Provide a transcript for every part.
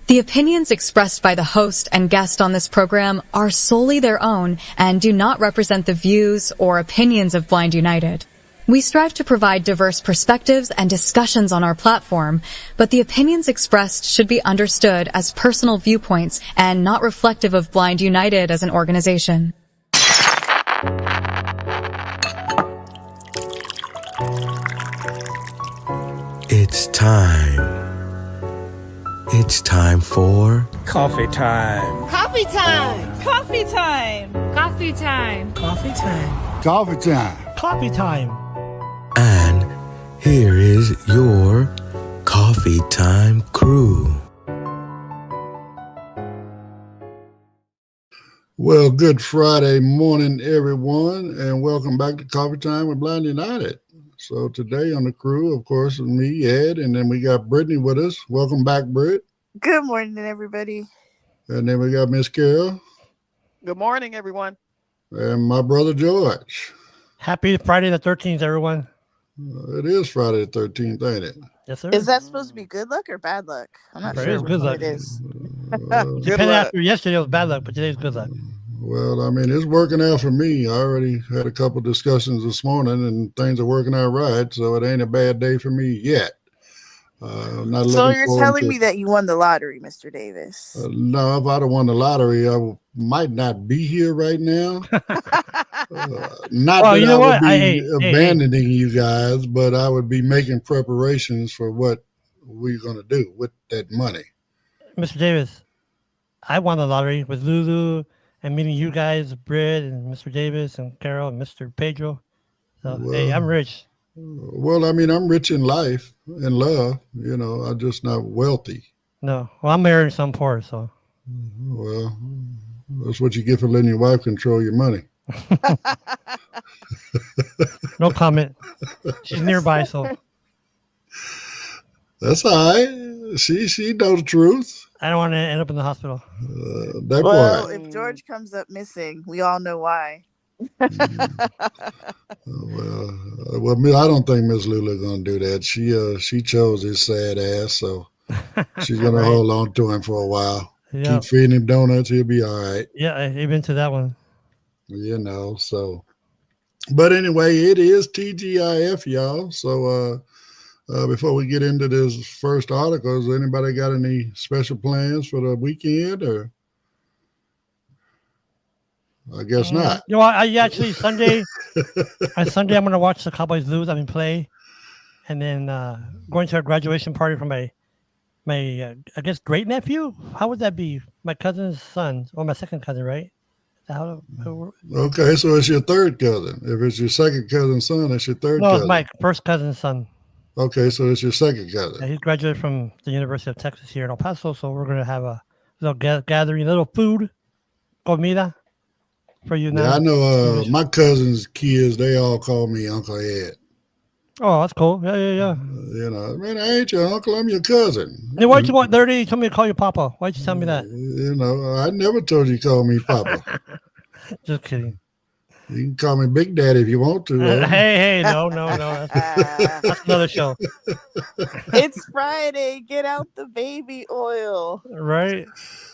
The opinions expressed by the host and guest on this program are solely their own and do not represent the views or opinions of Blind United. We strive to provide diverse perspectives and discussions on our platform, but the opinions expressed should be understood as personal viewpoints and not reflective of Blind United as an organization. It's time. It's time for coffee time. Coffee time. Coffee time. Coffee time. Coffee time. Coffee time. Coffee time. And here is your coffee time crew. Well, good Friday morning, everyone, and welcome back to Coffee Time with Blind United. So today on the crew, of course, is me, Ed, and then we got Brittany with us. Welcome back, Britt. Good morning, everybody. And then we got Miss Carol. Good morning, everyone. And my brother George. Happy Friday the 13th, everyone. It is Friday the 13th, ain't it? Yes, sir. Is that supposed to be good luck or bad luck? I'm not sure. It is good luck. It is. Depending after yesterday, it was bad luck, but today's good luck. Well, I mean, it's working out for me. I already had a couple discussions this morning, and things are working out right, so it ain't a bad day for me yet. So you're telling me that you won the lottery, Mr. Davis? No, if I'd have won the lottery, I might not be here right now. Not that I would be abandoning you guys, but I would be making preparations for what we're going to do with that money. Mr. Davis, I won the lottery with Lulu and meeting you guys, Britt and Mr. Davis and Carol and Mr. Pedro. So, hey, I'm rich. Well, I mean, I'm rich in life and love. You know, I'm just not wealthy. No. Well, I'm married, so I'm poor, so. Well, that's what you get for letting your wife control your money. No comment. She's nearby, so. That's all right. She knows the truth. I don't want to end up in the hospital. If George comes up missing, we all know why. Well, I don't think Miss Lulu gonna do that. She chose his sad ass, so she's gonna hold on to him for a while. Keep feeding him donuts, he'll be all right. Yeah, even to that one. You know, so. But anyway, it is TGIF, y'all. So before we get into this first article, has anybody got any special plans for the weekend or? I guess not. You know, I actually Sunday I'm going to watch the Cowboys lose. Play, and then going to a graduation party for my I guess great nephew. How would that be? My cousin's son or my second cousin, right? Okay, so it's your third cousin. If it's your second cousin's son, it's your third cousin. No, it's my first cousin's son. Okay, so it's your second cousin. Yeah, he graduated from the University of Texas here in El Paso, so we're going to have a little gathering, a little food, comida. For you now. Yeah, I know my cousin's kids, they all call me Uncle Ed. Oh, that's cool. Yeah. You know, man, I ain't your uncle, I'm your cousin. Then why'd you want 30? You told me to call you Papa. Why'd you tell me that? You know, I never told you to call me Papa. Just kidding. You can call me Big Daddy if you want to. Hey, no. That's another show. It's Friday. Get out the baby oil. Right.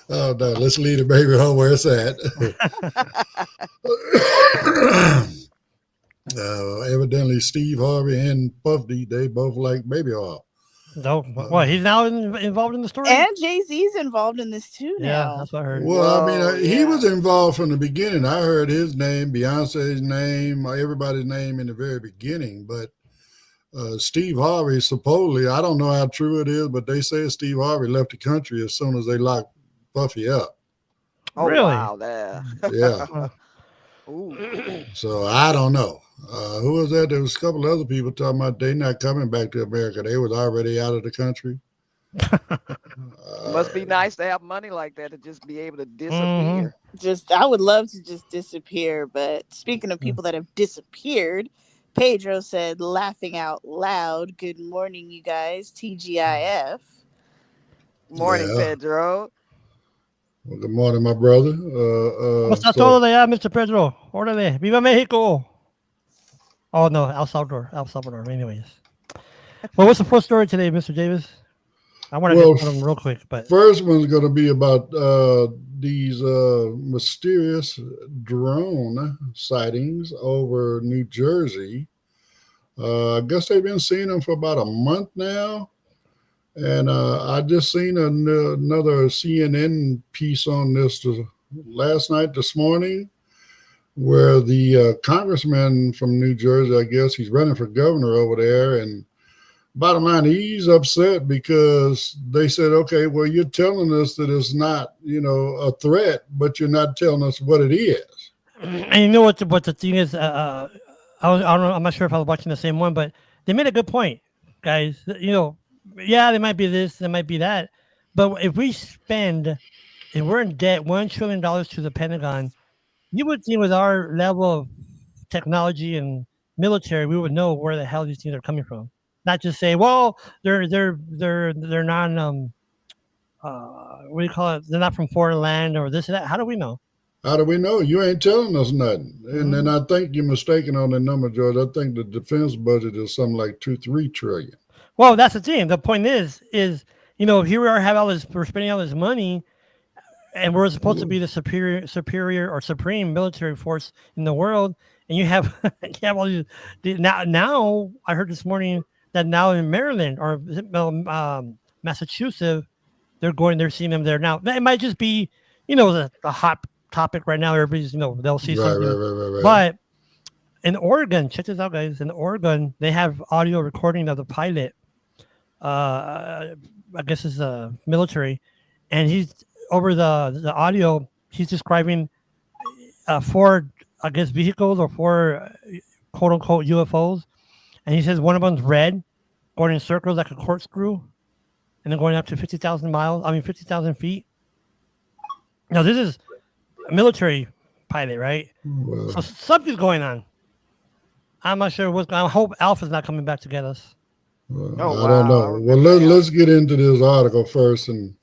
Oh, no, let's leave the baby home where it's at. Evidently, Steve Harvey and Puffy, they both like baby oil. No, what? He's now involved in the story? And Jay-Z's involved in this too now. Yeah, that's what I heard. Well, he was involved from the beginning. I heard his name, Beyonce's name, everybody's name in the very beginning. But Steve Harvey, supposedly, I don't know how true it is, but they say Steve Harvey left the country as soon as they locked Puffy up. Oh, really? Wow, there. Yeah. So I don't know. Who was that? There was a couple other people talking about they not coming back to America. They was already out of the country. Must be nice to have money like that to just be able to disappear. I would love to just disappear. But speaking of people that have disappeared, Pedro said, laughing out loud, "Good morning, you guys. TGIF." Morning, Pedro. Well, good morning, my brother. ¿Cómo está todo allá, Mr. Pedro? Órale, viva Mexico. Oh, no, El Salvador. Anyways. Well, what's the first story today, Mr. Davis? I want to Well, just put them real quick, but first one's going to be about these mysterious drone sightings over New Jersey. I guess they've been seeing them for about a month now. And I just seen another CNN piece on this last night, this morning, where the congressman from New Jersey, I guess he's running for governor over there. And bottom line, he's upset because they said, okay, well, you're telling us that it's not, a threat, but you're not telling us what it is. and you know what the thing is? I don't know. I'm not sure if I was watching the same one, but they made a good point, guys. Yeah, there might be this, there might be that, but if we're in debt $1 trillion to the Pentagon, you would think with our level of technology and military, we would know where the hell these things are coming from. Not just say, well, they're non what do you call it? They're not from foreign land or this and that. How do we know? How do we know? You ain't telling us nothing. And then I think you're mistaken on the number, George. I think the defense budget is something like 2-3 trillion. Well, that's the thing. The point is here we are, we're spending all this money, and we're supposed to be the superior or supreme military force in the world, and you have all these. Now I heard this morning that now in Maryland or Massachusetts, they're seeing them there now. It might just be the hot topic right now. Everybody's they'll see something. Right. But in Oregon, check this out, guys. In Oregon, they have audio recording of the pilot. I guess it's military, and he's over the audio. He's describing 4, I guess, vehicles or 4 quote unquote UFOs, and he says one of them's red, going in circles like a corkscrew, and then going up to 50,000 feet. Now this is a military pilot, right? Well, So something's going on. I'm not sure what's going on. I hope Alpha's not coming back to get us. I don't know. Well, let's get into this article first, and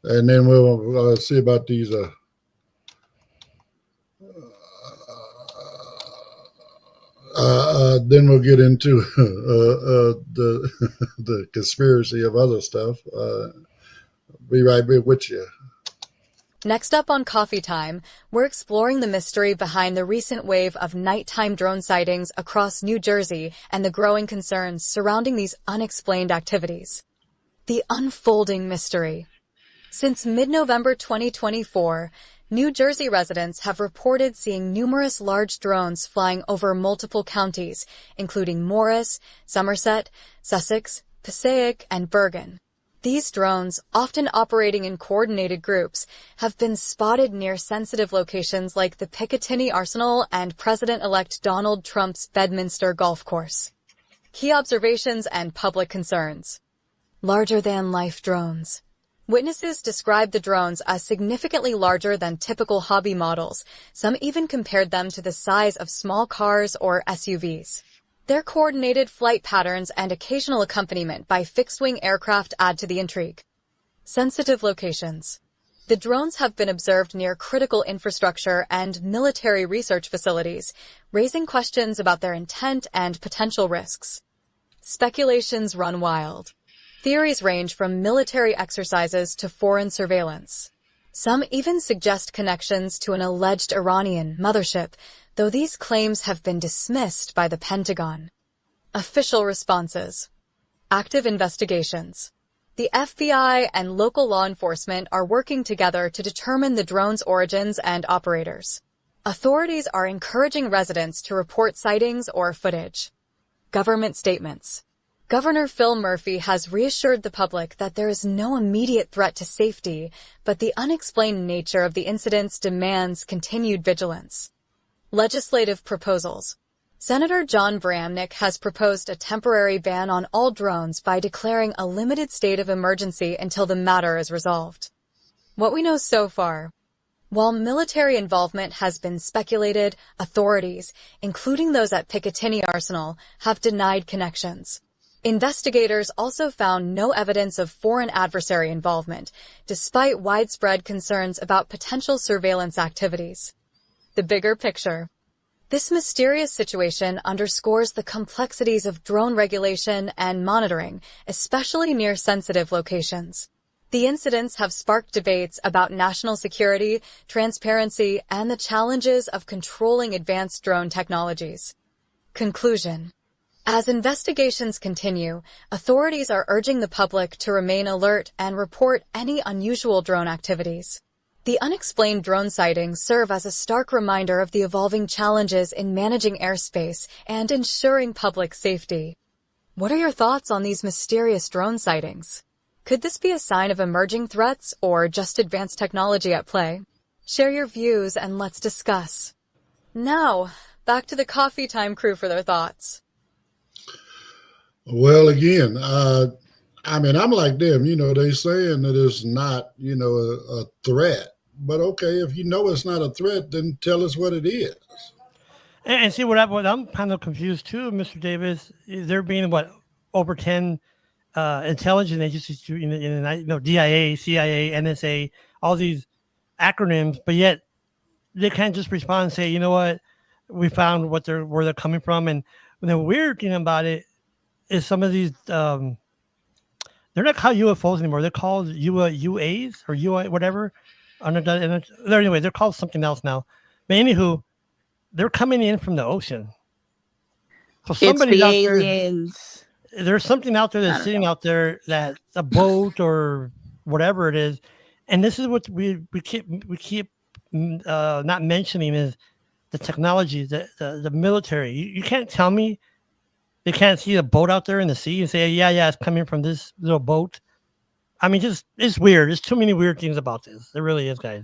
then we'll see about these. Then we'll get into the conspiracy of other stuff. Be right back with you. Next up on Coffee Time, we're exploring the mystery behind the recent wave of nighttime drone sightings across New Jersey and the growing concerns surrounding these unexplained activities. The unfolding mystery. Since mid-November 2024, New Jersey residents have reported seeing numerous large drones flying over multiple counties, including Morris, Somerset, Sussex, Passaic, and Bergen. These drones, often operating in coordinated groups, have been spotted near sensitive locations like the Picatinny Arsenal and President-elect Donald Trump's Bedminster golf course. Key observations and public concerns. Larger-than-life drones. Witnesses described the drones as significantly larger than typical hobby models. Some even compared them to the size of small cars or SUVs. Their coordinated flight patterns and occasional accompaniment by fixed-wing aircraft add to the intrigue. Sensitive locations. The drones have been observed near critical infrastructure and military research facilities, raising questions about their intent and potential risks. Speculations run wild. Theories range from military exercises to foreign surveillance. Some even suggest connections to an alleged Iranian mothership, though these claims have been dismissed by the Pentagon. Official responses. Active investigations. The FBI and local law enforcement are working together to determine the drone's origins and operators. Authorities are encouraging residents to report sightings or footage. Government statements. Governor Phil Murphy has reassured the public that there is no immediate threat to safety, but the unexplained nature of the incidents demands continued vigilance. Legislative proposals. Senator John Bramnick has proposed a temporary ban on all drones by declaring a limited state of emergency until the matter is resolved. What we know so far. While military involvement has been speculated, authorities, including those at Picatinny Arsenal, have denied connections. Investigators also found no evidence of foreign adversary involvement, despite widespread concerns about potential surveillance activities. The bigger picture. This mysterious situation underscores the complexities of drone regulation and monitoring, especially near sensitive locations. The incidents have sparked debates about national security, transparency, and the challenges of controlling advanced drone technologies. Conclusion. As investigations continue, authorities are urging the public to remain alert and report any unusual drone activities. The unexplained drone sightings serve as a stark reminder of the evolving challenges in managing airspace and ensuring public safety. What are your thoughts on these mysterious drone sightings? Could this be a sign of emerging threats or just advanced technology at play? Share your views and let's discuss. Now, back to the Coffee Time crew for their thoughts. Well, again, I'm like them. They saying that it's not, a threat. But okay, if you know it's not a threat, then tell us what it is. And see what I'm kind of confused too, Mr. Davis. Is there being over 10 intelligence agencies DIA, CIA, NSA, all these acronyms, but yet they can't just respond and say, you know what, we found where they're coming from. And the weird thing about it is some of these they're not called UFOs anymore. They're called UAs or UI whatever. Anyway, they're called something else now. But anywho, they're coming in from the ocean. So somebody's out aliens. There's something out there that's sitting out there, that's a boat or whatever it is. And this is what we keep not mentioning is the technology, the military. You can't tell me they can't see a boat out there in the sea and say, yeah, it's coming from this little boat. I mean, it's weird. There's too many weird things about this. There really is, guys.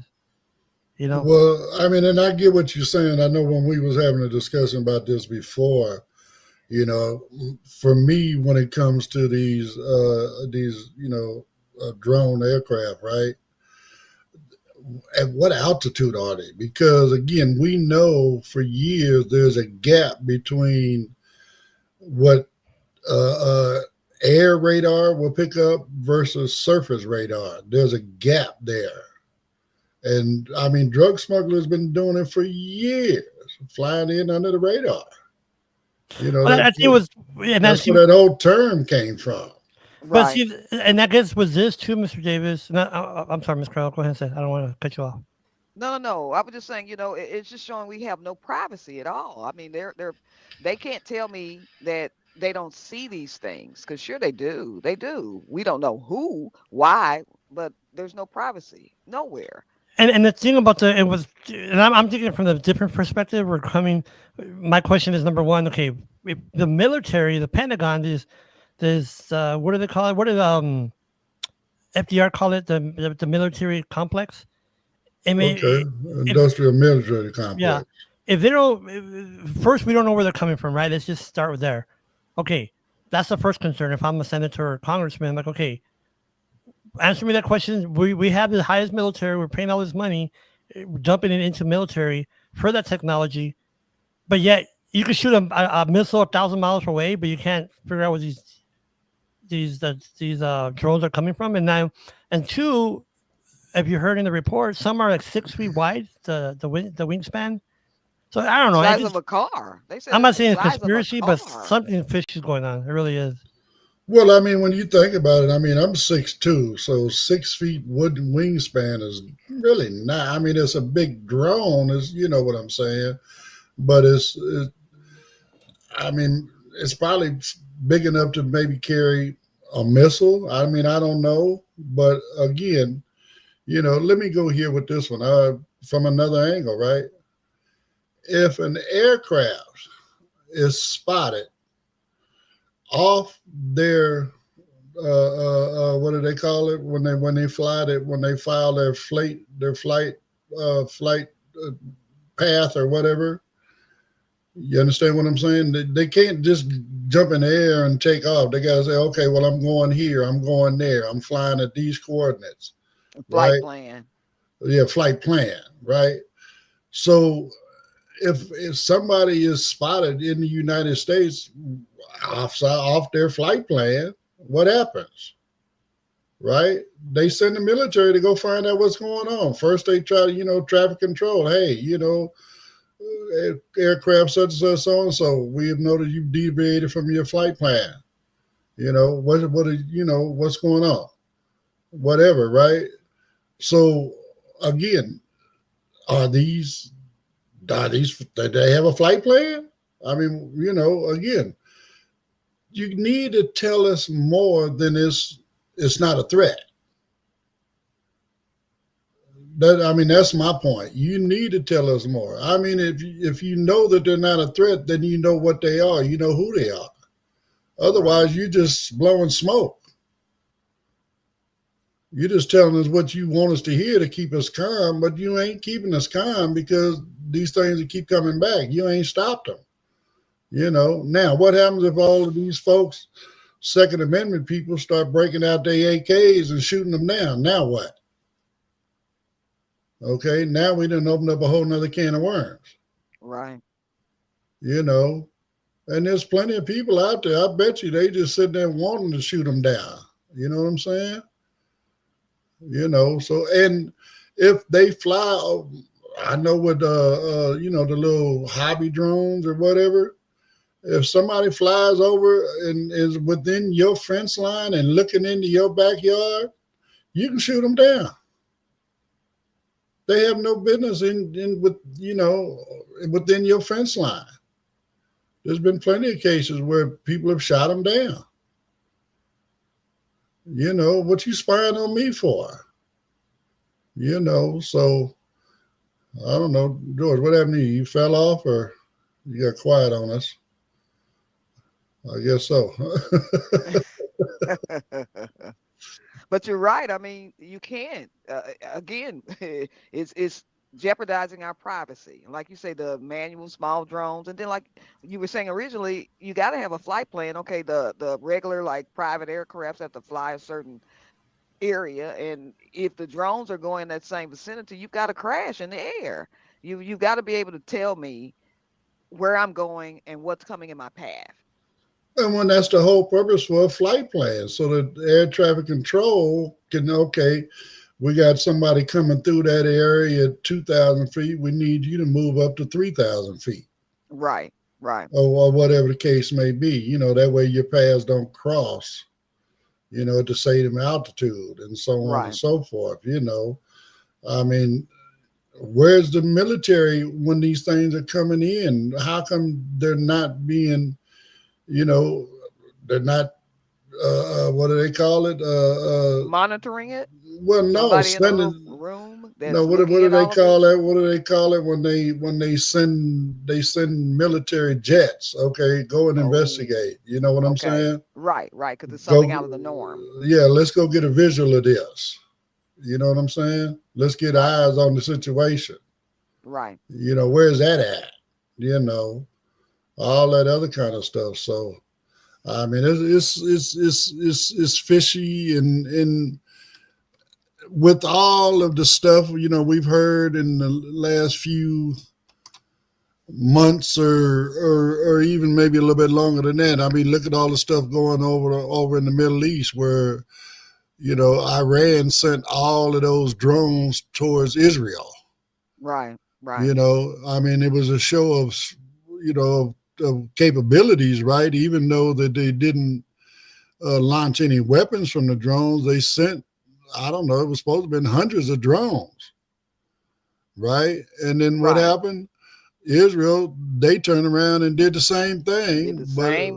Well, and I get what you're saying. I know when we was having a discussion about this before, for me, when it comes to these drone aircraft, right? At what altitude are they? Because again, we know for years there's a gap between what air radar will pick up versus surface radar. There's a gap there. And drug smugglers been doing it for years, flying in under the radar. That's where that old term came from. But right. See, and I guess was this too, Mr. Davis? No, I'm sorry, Ms. Carroll. Go ahead and say. I don't want to cut you off. No. I was just saying, it's just showing we have no privacy at all. I mean, they can't tell me that they don't see these things, because sure they do. They do. We don't know who, why, but there's no privacy nowhere. And the thing about I'm thinking from the different perspective. My question is, number one, okay, if the military, the Pentagon is what do they call it? What did FDR call it? The military complex. Industrial military complex. Yeah. If they don't, first we don't know where they're coming from, right? Let's just start with there. Okay, that's the first concern. If I'm a senator or congressman, I'm like, okay, answer me that question. We have the highest military. We're paying all this money, dumping it into military for that technology, but yet you can shoot a missile 1,000 miles away, but you can't figure out where these drones are coming from. And two, if you heard in the report, some are like 6 feet wide, the wingspan. So I don't know. Size of a car. They said I'm not saying it's conspiracy, but something fishy is going on. It really is. Well, when you think about it, I'm 6'2", so 6 feet wooden wingspan is really not. It's a big drone, you know what I'm saying, but it's probably big enough to maybe carry a missile. I don't know, but again, let me go here with this one from another angle, right? If an aircraft is spotted off their what do they call it when they fly it, when they file their flight path or whatever, you understand what I'm saying? They can't just jump in the air and take off. They gotta say, okay, well, I'm going here, I'm going there, I'm flying at these coordinates. Flight plan. Yeah, flight plan, right? So if somebody is spotted in the United States off their flight plan, what happens? Right? They send the military to go find out what's going on. First, they try to, traffic control. Hey, aircraft such and such, so and so. We have noted you've deviated from your flight plan. What's going on? Whatever, right? So again, are these do they have a flight plan? I mean, again, you need to tell us more than it's not a threat. That's my point. You need to tell us more. I mean, if you know that they're not a threat, then you know what they are. You know who they are. Otherwise, you're just blowing smoke. You're just telling us what you want us to hear to keep us calm, but you ain't keeping us calm because these things keep coming back. You ain't stopped them. Now what happens if all of these folks, Second Amendment people, start breaking out their AKs and shooting them down? Now what? Okay, now we done opened up a whole nother can of worms. Right. And there's plenty of people out there, I bet you they just sitting there wanting to shoot them down. You know what I'm saying? So, and if they fly, I know with, the little hobby drones or whatever, if somebody flies over and is within your fence line and looking into your backyard, you can shoot them down. They have no business within your fence line. There's been plenty of cases where people have shot them down. What you spying on me for? So I don't know, George, what happened to you? You fell off or you got quiet on us? I guess so. But you're right. I mean, you can't. Again, it's jeopardizing our privacy. Like you say, the manual small drones, and then like you were saying originally, you got to have a flight plan. Okay, the regular like private aircrafts have to fly a certain area, and if the drones are going in that same vicinity, you've got to crash in the air. You've got to be able to tell me where I'm going and what's coming in my path. And when that's the whole purpose for a flight plan, so that air traffic control can, okay, we got somebody coming through that area at 2,000 feet. We need you to move up to 3,000 feet. Right. Or whatever the case may be. That way your paths don't cross, at the same altitude and so on and so forth. I mean, where's the military when these things are coming in? How come they're not being, they're not, what do they call it? Monitoring it? Well, no, sending. In a room no, what do they call it? What do they call it when they send military jets? Okay, go and investigate. You know what I'm saying? Right, because it's something out of the norm. Yeah, let's go get a visual of this. You know what I'm saying? Let's get eyes on the situation. Right. Where's that at? All that other kind of stuff. So, I mean, it's fishy, and with all of the stuff we've heard in the last few months, or even maybe a little bit longer than that. I mean, look at all the stuff going over in the Middle East, where Iran sent all of those drones towards Israel. Right. I mean, it was a show of of capabilities, right? Even though that they didn't launch any weapons from the drones, they sent, I don't know, it was supposed to have been hundreds of drones, right? And then what happened? Israel, they turned around and did the same thing. But I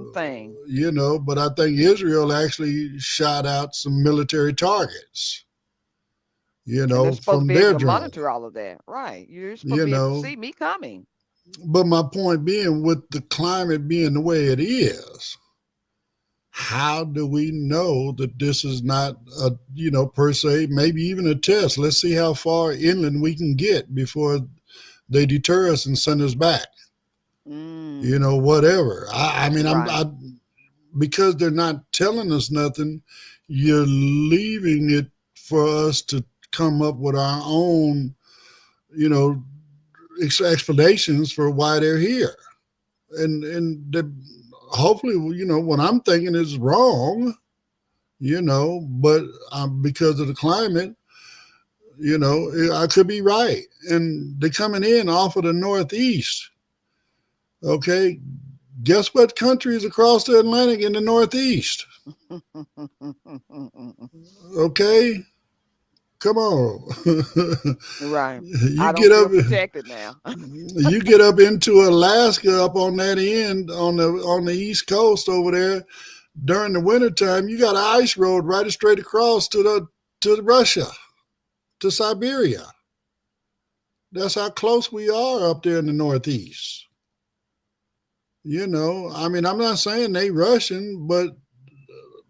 think Israel actually shot out some military targets, from their drones. Monitor all of that, right? You're supposed to be able to see me coming. But my point being, with the climate being the way it is, how do we know that this is not a, per se, maybe even a test? Let's see how far inland we can get before they deter us and send us back. Whatever. I mean, because they're not telling us nothing, you're leaving it for us to come up with our own, explanations for why they're here. And hopefully, what I'm thinking is wrong, but because of the climate, I could be right. And they're coming in off of the Northeast. Okay. Guess what countries across the Atlantic in the Northeast? Okay. Come on. Right. you I don't get feel up protected now. you get up into Alaska up on that end on the East Coast over there during the wintertime, you got an ice road right straight across to Russia, to Siberia. That's how close we are up there in the Northeast. I mean, I'm not saying they Russian, but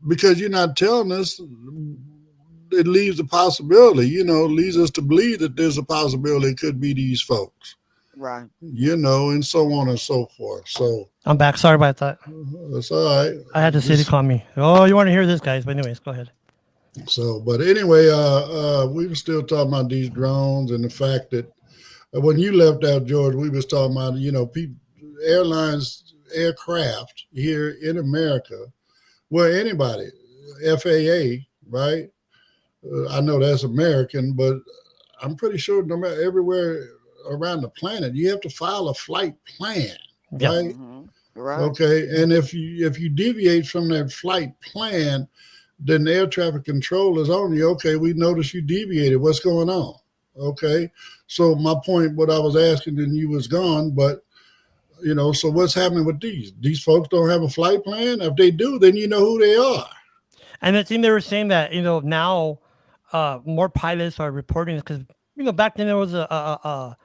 because you're not telling us, it leaves a possibility, leads us to believe that there's a possibility it could be these folks, Right. and so on and so forth. So I'm back. Sorry about that. that's all right. I had the city call me. Oh, you want to hear this, guys? But anyways, go ahead. So, but anyway, we were still talking about these drones and the fact that when you left out, George, we was talking about, people, aircraft here in America, well, anybody, FAA, right? I know that's American, but I'm pretty sure no matter everywhere around the planet, you have to file a flight plan, Yep. right? Mm-hmm. Right. Okay, and if you deviate from that flight plan, then the air traffic controller is on you. Okay, we noticed you deviated. What's going on? Okay, so my point, what I was asking, then you was gone, but so what's happening with these? These folks don't have a flight plan. If they do, then you know who they are. And the thing they were saying that now more pilots are reporting because back then there was a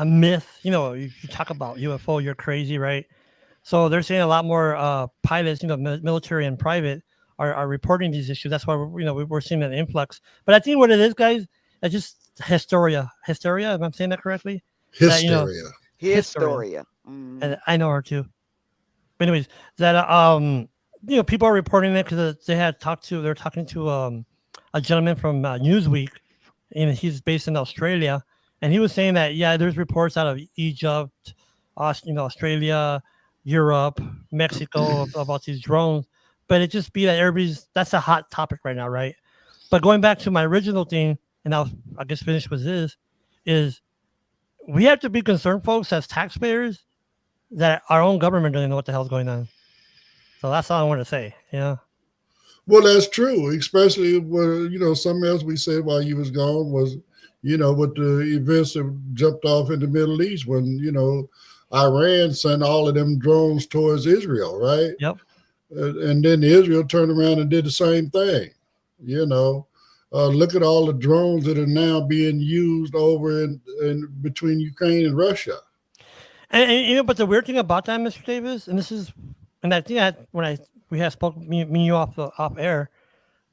myth. You talk about UFO, you're crazy, right? So they're saying a lot more pilots, military and private, are reporting these issues. That's why we're seeing an influx. But I think what it is, guys, it's just hysteria. Hysteria, if I'm saying that correctly. Hysteria. Historia. And I know her too. But anyways, that people are reporting it because they're talking to a gentleman from Newsweek, and he's based in Australia, and he was saying that there's reports out of Egypt, Australia, Europe, Mexico about these drones, but it just be that that's a hot topic right now, right? But going back to my original thing, and I guess finish with this, is we have to be concerned, folks, as taxpayers, that our own government doesn't know what the hell's going on. So that's all I want to say. Yeah. Well, that's true, especially when, something else we said while you was gone was, with the events that jumped off in the Middle East when, Iran sent all of them drones towards Israel, right? Yep. And then Israel turned around and did the same thing. Look at all the drones that are now being used over in between Ukraine and Russia. And but the weird thing about that, Mr. Davis, and this is, and I think when we had spoke me and you off air,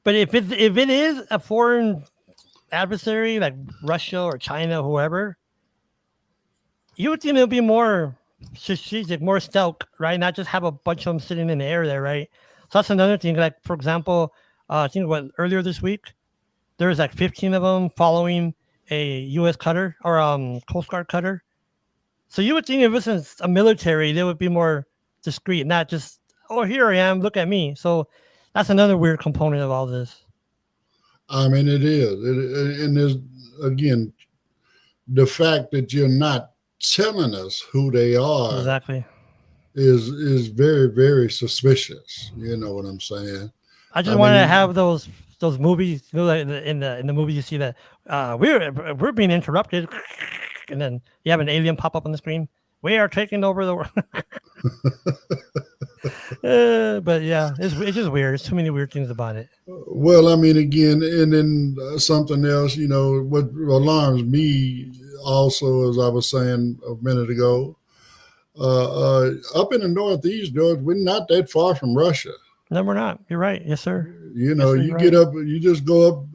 but if it is a foreign adversary like Russia or China, whoever, you would think it'll be more strategic, more stealth, right? Not just have a bunch of them sitting in the air there, right? So that's another thing. Like, for example, I think earlier this week, there was like 15 of them following a U.S. cutter or Coast Guard cutter. So you would think if this is a military, they would be more discreet, not just, oh, here I am, look at me. So that's another weird component of all this. I mean, it is. And there's, again, the fact that you're not telling us who they are exactly is very, very suspicious. You know what I'm saying? I just wanted to have those movies, in the movie you see that we're being interrupted, and then you have an alien pop up on the screen. We are taking over the world. But yeah, it's just weird. There's too many weird things about it. Well, I mean, again, and then something else, what alarms me also, as I was saying a minute ago, up in the Northeast, George, we're not that far from Russia. No, we're not. You're right. Yes, sir. Yes, sir, you get up, you just go up,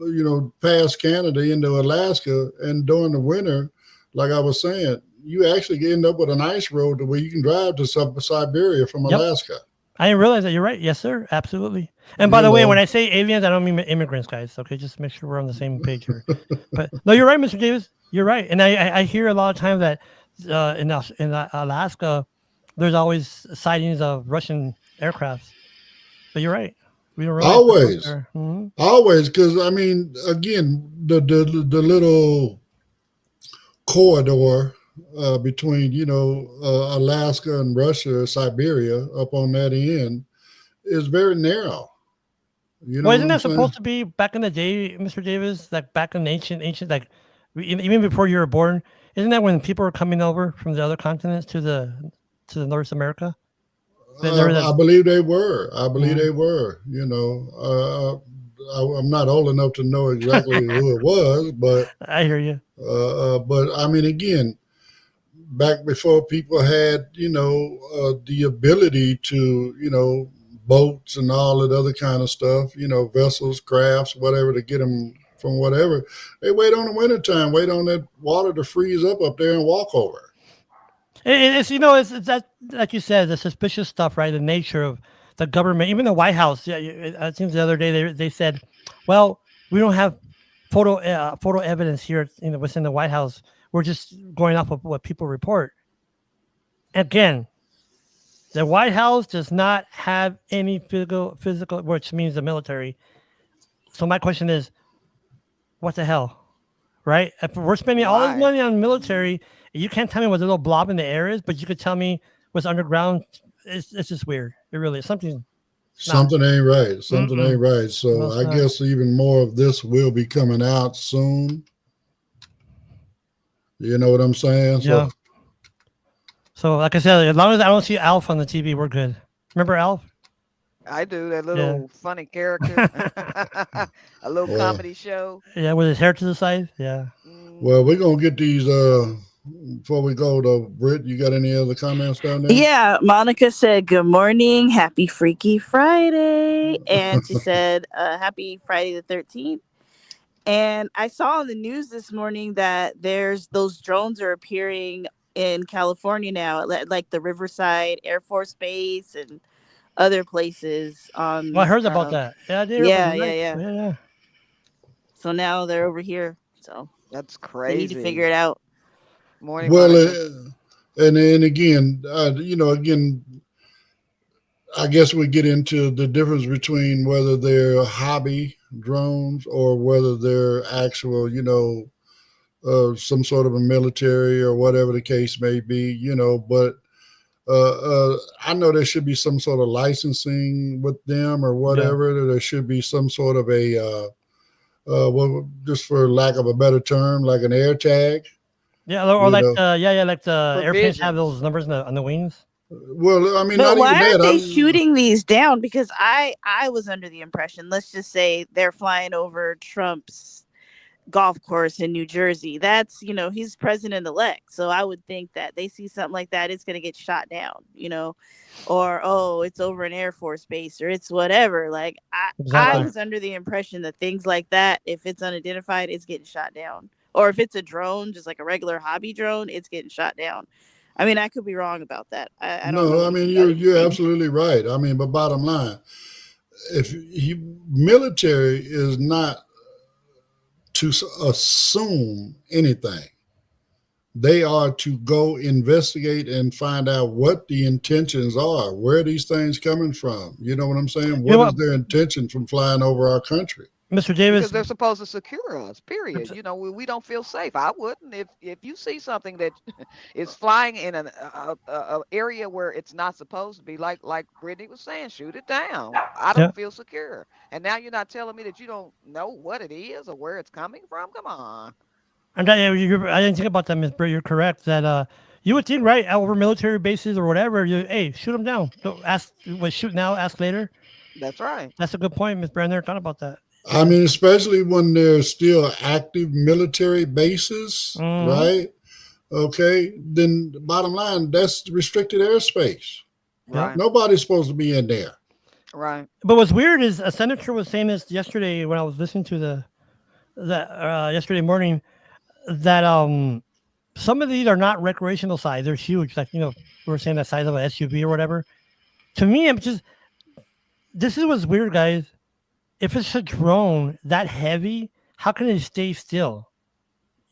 past Canada into Alaska, and during the winter, like I was saying, you actually end up with an ice road to where you can drive to Siberia from Alaska. I didn't realize that. You're right. Yes, sir. Absolutely. And by the way, when I say aliens, I don't mean immigrants, guys. Okay, just make sure we're on the same page here. But no, you're right, Mr. Davis. You're right. And I hear a lot of times that in Alaska, there's always sightings of Russian aircrafts. But you're right. We don't realize they're out Always, there. Mhm. always, because I mean, again, the little corridor between Alaska and Russia, Siberia, up on that end is very narrow. You know Well, what isn't I'm that supposed saying? to be back in the day, Mr. Davis? Like back in ancient, like even before you were born. Isn't that when people were coming over from the other continents to the North America? There was I believe they were. I believe mm, they were. I'm not old enough to know exactly who it was, I hear you. but I mean, again, back before people had, the ability to, boats and all that other kind of stuff, vessels, crafts, whatever, to get them from whatever. They wait on the wintertime, wait on that water to freeze up there and walk over. It's it's that like you said, the suspicious stuff, right? The nature of the government, even the White House. Yeah, it seems the other day they said, well, we don't have photo evidence here, within the White House. We're just going off of what people report. Again, the White House does not have any physical, which means the military. So my question is, what the hell, right? If we're spending all this Right. money on military, you can't tell me what the little blob in the air is, but you could tell me what's underground. It's just weird. It really is. Something not. Something ain't right. Something Mm-mm. ain't right. No, So it's I not. guess even more of this will be coming out soon. You know what I'm saying? So Yeah. So like I said, as long as I don't see Alf on the TV, we're good. Remember Alf? I do that Yeah. little funny character, a little well, comedy show. Yeah, with his hair to the side. Yeah. well, Hmm. we're gonna get these before we go to Britt. You got any other comments down there? Yeah, Monica said, "Good morning, happy Freaky Friday," and she said, "Happy Friday the 13th." And I saw on the news this morning that there's those drones are appearing in California now, like the Riverside Air Force Base and other places. Well, I heard about that. Yeah, I did hear about Yeah, it. yeah, Nice. yeah. Yeah, yeah. So now they're over here. So That's they need to figure crazy. it out. Morning, Well, Monica. and again, again, I guess we get into the difference between whether they're hobby drones or whether they're actual, some sort of a military or whatever the case may be, but I know there should be some sort of licensing with them or Yeah. whatever. There should be some sort of a, well, just for lack of a better term, like an air tag, Yeah, or you like know. like the airplanes have Provisions. those numbers on the wings. Well, I mean, But not why even aren't that. they shooting these down? Because I was under the impression, let's just say they're flying over Trump's golf course in New Jersey. That's, he's president elect. So I would think that they see something like that, it's going to get shot down, or, oh, it's over an Air Force base or it's whatever. Like I Exactly. was under the impression that things like that, if it's unidentified, it's getting shot down. Or if it's a drone, just like a regular hobby drone, it's getting shot down. I mean, I could be wrong about that. I don't know No, I mean anything about you're aviation. absolutely right. I mean, but bottom line, if military is not to assume anything, they are to go investigate and find out what the intentions are. Where are these things coming from? You know what I'm saying? You know What is what, their intention from flying over our country? Mr. Because Davis? they're supposed to secure us. Period. We don't feel safe. I wouldn't if you see something that is flying in an area where it's not supposed to be. Like Brittany was saying, shoot it down. I Yeah. don't feel secure. And now you're not telling me that you don't know what it is or where it's coming from. Come on. And I didn't think about that, Miss Britt. You're correct that you would think right over military bases or whatever. Hey, shoot them down. Don't ask. Shoot now, ask later. That's right. That's a good point, Miss Britt. I never thought about that. I Yeah. mean, especially when there's still active military bases, Mm-hmm. right? Okay, then the bottom line, that's restricted airspace. Yep. Right. Nobody's supposed to be in there. Right. But what's weird is a senator was saying this yesterday when I was listening to yesterday morning that some of these are not recreational size. They're huge, like we were saying the size of an SUV or whatever. To me, I'm just this is what's weird, guys. If it's a drone that heavy, how can it stay still?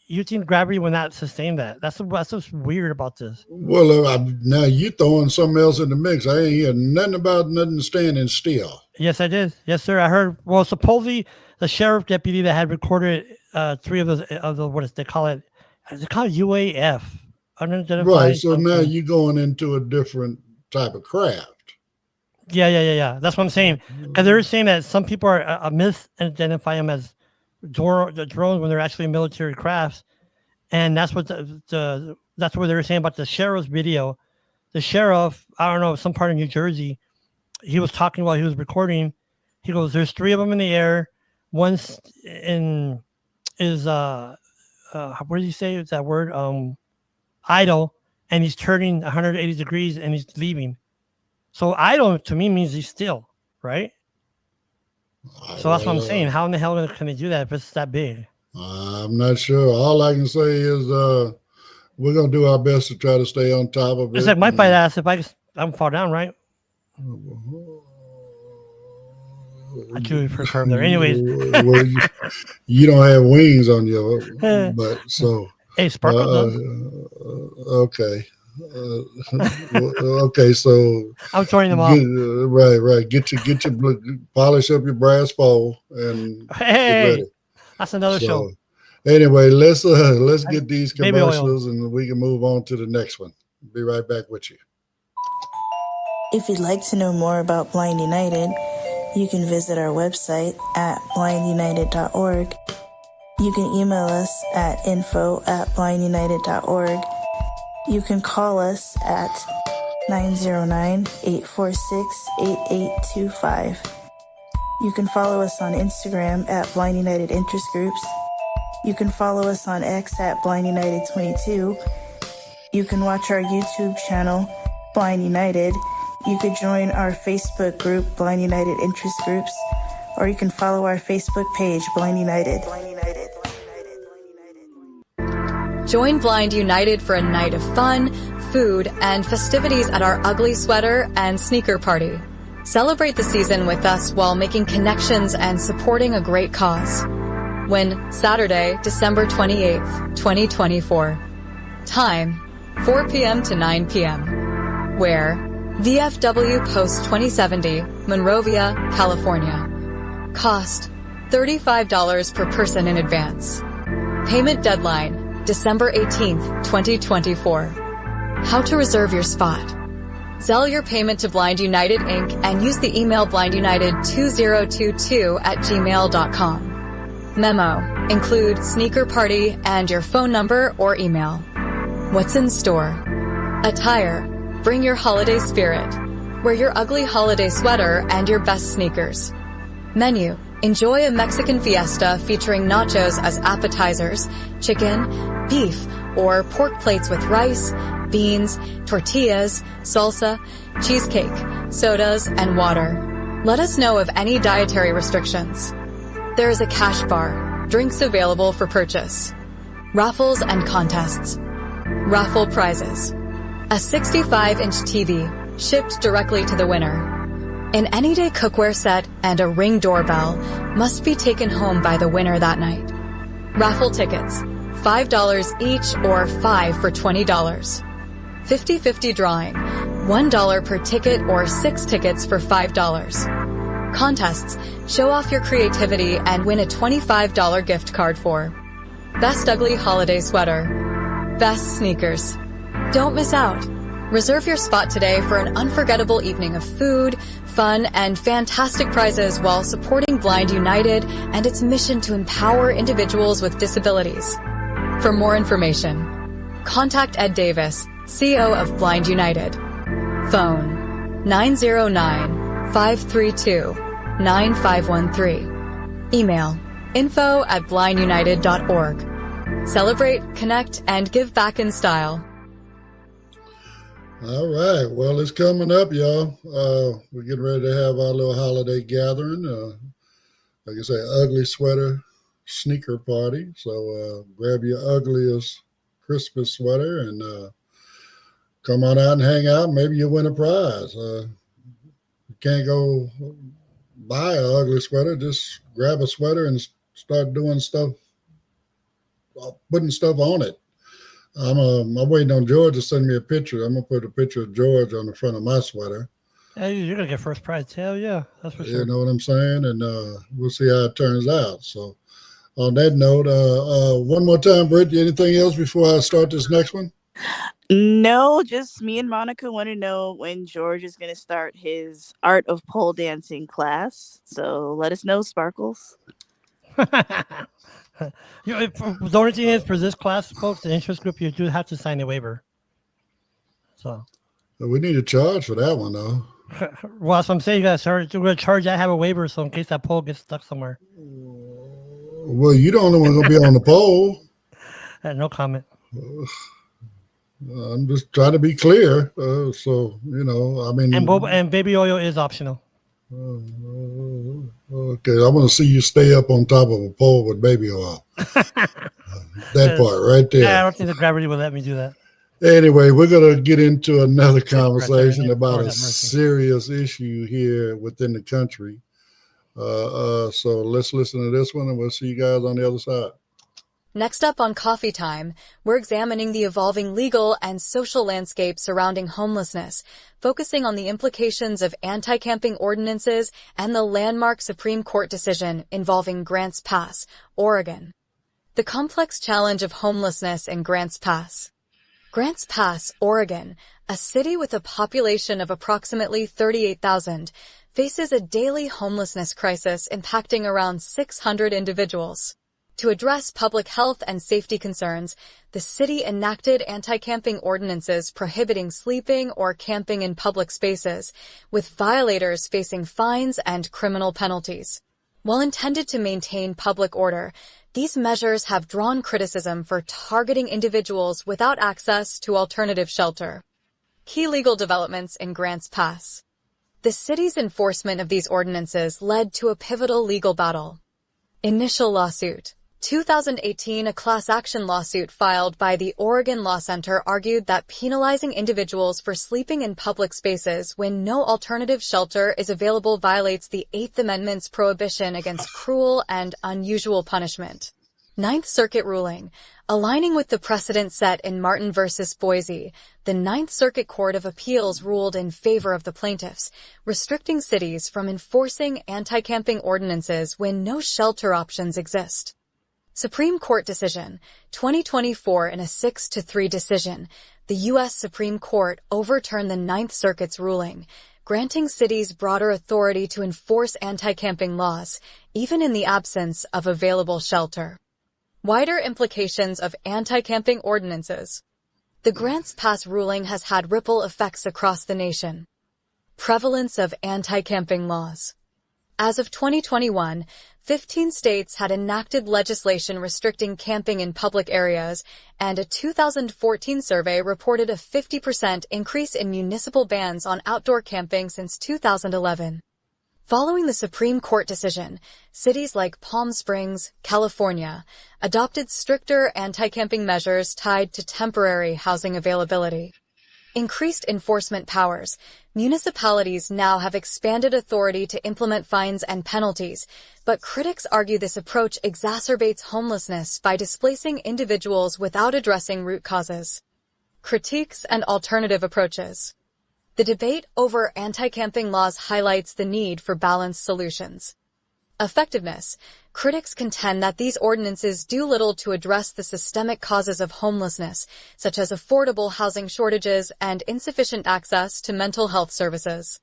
you think gravity will not sustain that? That's what's weird about this. Well, now you throwing something else in the mix. I ain't hear nothing about nothing standing still. Yes, I did. Yes, sir. I heard. Well, supposedly the sheriff deputy that had recorded 3 of the what is they call it? They call it UAF, unidentified. Right. So now something. you're going into a different type of craft. Yeah. That's what I'm saying. Because they're saying that some people are misidentify them as the drones when they're actually military crafts, and that's what that's what they were saying about the sheriff's video. The sheriff, I don't know, some part of New Jersey, he was talking while he was recording. He goes, "There's 3 of them in the air. One's what did he say? It's that word, idle, and he's turning 180 degrees and he's leaving. So idle to me means he's still, right? So that's what I'm saying. How in the hell can they do that if it's that big? I'm not sure. All I can say is we're gonna do our best to try to stay on top of it. It's like my fight ass if I don't fall down, right? I drew for a curve there. Anyways, well, you don't have wings on you, but so hey, Sparkle does. Okay. Okay, so I'm throwing them off. Right. Get your polish up your brass pole and get ready. That's another show. Anyway, let's get these commercials and we can move on to the next one. Be right back with you. If you'd like to know more about Blind United, you can visit our website at blindunited.org. You can email us at info@blindunited.org. You can call us at 909-846-8825. You can follow us on Instagram at Blind United Interest Groups. You can follow us on X at Blind United 22. You can watch our YouTube channel, Blind United. You could join our Facebook group, Blind United Interest Groups, or you can follow our Facebook page, Blind United. Join Blind United for a night of fun, food, and festivities at our Ugly Sweater and Sneaker Party. Celebrate the season with us while making connections and supporting a great cause. When Saturday, December 28th, 2024. Time, 4 p.m. to 9 p.m. Where? VFW Post 2070, Monrovia, California. Cost, $35 per person in advance. Payment deadline, December 18th, 2024. How to reserve your spot. Zelle your payment to Blind United Inc. and use the email blindunited2022@gmail.com. Memo. Include sneaker party and your phone number or email. What's in store? Attire. Bring your holiday spirit. Wear your ugly holiday sweater and your best sneakers. Menu. Enjoy a Mexican fiesta featuring nachos as appetizers, chicken, beef, or pork plates with rice, beans, tortillas, salsa, cheesecake, sodas, and water. Let us know of any dietary restrictions. There is a cash bar, drinks available for purchase. Raffles and contests. Raffle prizes. A 65-inch TV, shipped directly to the winner. An anyday cookware set and a Ring doorbell must be taken home by the winner that night. Raffle tickets, $5 each or 5 for $20. 50-50 drawing, $1 per ticket or 6 tickets for $5. Contests, show off your creativity and win a $25 gift card for Best Ugly Holiday Sweater, Best Sneakers. Don't miss out. Reserve your spot today for an unforgettable evening of food, fun, and fantastic prizes while supporting Blind United and its mission to empower individuals with disabilities. For more information, contact Ed Davis, CEO of Blind United. Phone 909-532-9513. Email info@blindunited.org. Celebrate, connect, and give back in style. All right. Well, it's coming up, y'all. We're getting ready to have our little holiday gathering. Like I say, ugly sweater sneaker party. So grab your ugliest Christmas sweater and come on out and hang out. Maybe you'll win a prize. You can't go buy an ugly sweater. Just grab a sweater and start doing stuff putting stuff on it. I'm waiting on George to send me a picture. I'm gonna put a picture of George on the front of my sweater. Hey, you're gonna get first prize. Hell yeah, that's for sure. You know what I'm saying? And we'll see how it turns out. So on that note, one more time, Britt, anything else before I start this next one? No, just me and Monica want to know when George is going to start his art of pole dancing class. So let us know, Sparkles. The only thing is for this class, folks, the interest group, you do have to sign a waiver. So We need to charge for that one, though. well, that's what I'm saying. You guys are going to charge. I have a waiver, so in case that pole gets stuck somewhere. Well, you're the only one going to be on the pole. No comment. I'm just trying to be clear. So, you know, I mean. And baby oil is optional. Okay, I want to see you stay up on top of a pole with baby oil. That part right there. Yeah, I don't think the gravity will let me do that. Anyway, we're going to get into another conversation about a serious issue here within the country. So let's listen to this one, and we'll see you guys on the other side. Next up on Coffee Time, we're examining the evolving legal and social landscape surrounding homelessness, focusing on the implications of anti-camping ordinances and the landmark Supreme Court decision involving Grants Pass, Oregon. The complex challenge of homelessness in Grants Pass. Grants Pass, Oregon, a city with a population of approximately 38,000, faces a daily homelessness crisis impacting around 600 individuals. To address public health and safety concerns, the city enacted anti-camping ordinances prohibiting sleeping or camping in public spaces, with violators facing fines and criminal penalties. While intended to maintain public order, these measures have drawn criticism for targeting individuals without access to alternative shelter. Key legal developments in Grants Pass. The city's enforcement of these ordinances led to a pivotal legal battle. Initial lawsuit. 2018, a class action lawsuit filed by the Oregon Law Center argued that penalizing individuals for sleeping in public spaces when no alternative shelter is available violates the Eighth Amendment's prohibition against cruel and unusual punishment. Ninth Circuit ruling. Aligning with the precedent set in Martin v. Boise, the Ninth Circuit Court of Appeals ruled in favor of the plaintiffs, restricting cities from enforcing anti-camping ordinances when no shelter options exist. Supreme Court decision, 2024 in a 6-3 decision, the U.S. Supreme Court overturned the Ninth Circuit's ruling, granting cities broader authority to enforce anti-camping laws, even in the absence of available shelter. Wider implications of anti-camping ordinances. The Grants Pass ruling has had ripple effects across the nation. Prevalence of anti-camping laws. As of 2021, 15 states had enacted legislation restricting camping in public areas, and a 2014 survey reported a 50% increase in municipal bans on outdoor camping since 2011. Following the Supreme Court decision, cities like Palm Springs, California, adopted stricter anti-camping measures tied to temporary housing availability. Increased enforcement powers. Municipalities now have expanded authority to implement fines and penalties, but critics argue this approach exacerbates homelessness by displacing individuals without addressing root causes. Critiques and alternative approaches. The debate over anti-camping laws highlights the need for balanced solutions. Effectiveness. Critics contend that these ordinances do little to address the systemic causes of homelessness, such as affordable housing shortages and insufficient access to mental health services.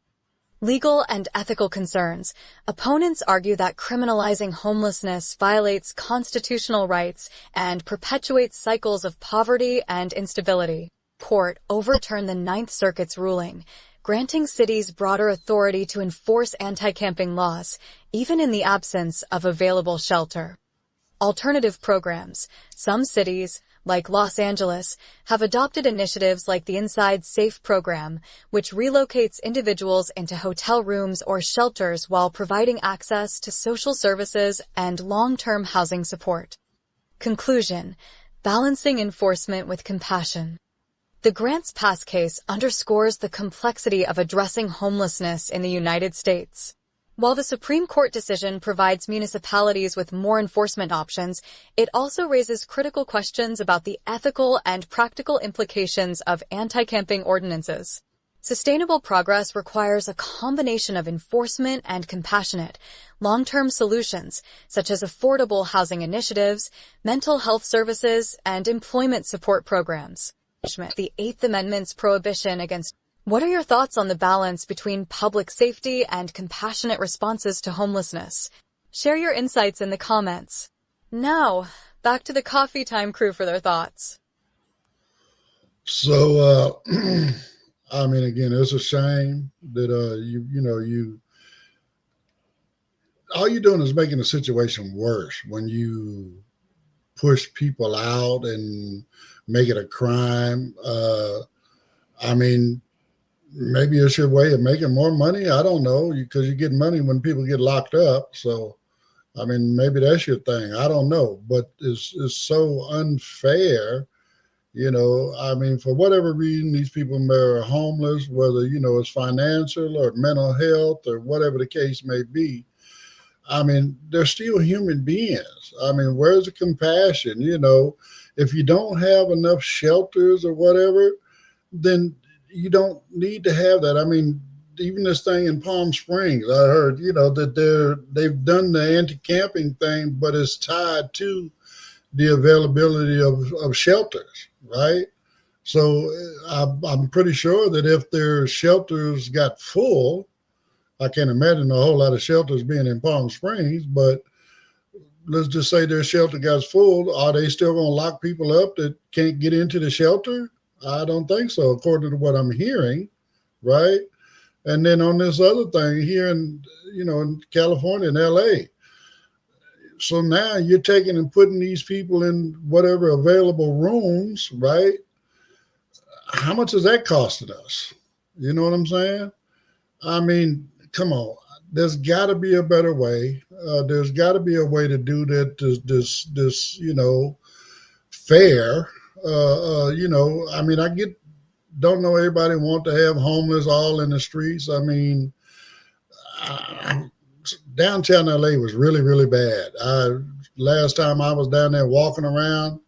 Legal and ethical concerns. Opponents argue that criminalizing homelessness violates constitutional rights and perpetuates cycles of poverty and instability. Court overturned the Ninth Circuit's ruling, granting cities broader authority to enforce anti-camping laws, even in the absence of available shelter. Alternative programs. Some cities, like Los Angeles, have adopted initiatives like the Inside Safe program, which relocates individuals into hotel rooms or shelters while providing access to social services and long-term housing support. Conclusion. Balancing enforcement with compassion. The Grants Pass case underscores the complexity of addressing homelessness in the United States. While the Supreme Court decision provides municipalities with more enforcement options, it also raises critical questions about the ethical and practical implications of anti-camping ordinances. Sustainable progress requires a combination of enforcement and compassionate, long-term solutions, such as affordable housing initiatives, mental health services, and employment support programs. The Eighth Amendment's prohibition against. What are your thoughts on the balance between public safety and compassionate responses to homelessness? Share your insights in the comments. Now, back to the Coffee Time crew for their thoughts. So, I mean, again, it's a shame that all you're doing is making the situation worse when you push people out and make it a crime. I mean, maybe it's your way of making more money. I don't know, because you get money when people get locked up. So, I mean, maybe that's your thing. I don't know, but it's so unfair. I mean, for whatever reason, these people are homeless, whether, it's financial or mental health or whatever the case may be. I mean, they're still human beings. I mean, where's the compassion? If you don't have enough shelters or whatever, then you don't need to have that. I mean, even this thing in Palm Springs, I heard, that they've done the anti-camping thing, but it's tied to the availability of shelters, right? So I'm pretty sure that if their shelters got full, I can't imagine a whole lot of shelters being in Palm Springs, but let's just say their shelter got full. Are they still going to lock people up that can't get into the shelter? I don't think so, according to what I'm hearing, right? And then on this other thing here in California and LA. So now you're taking and putting these people in whatever available rooms, right? How much is that costing us? You know what I'm saying? I mean, come on. There's got to be a better way. There's got to be a way to do that. This fair. I mean, don't know everybody want to have homeless all in the streets. I mean, downtown LA was really, really bad. Last time I was down there walking around,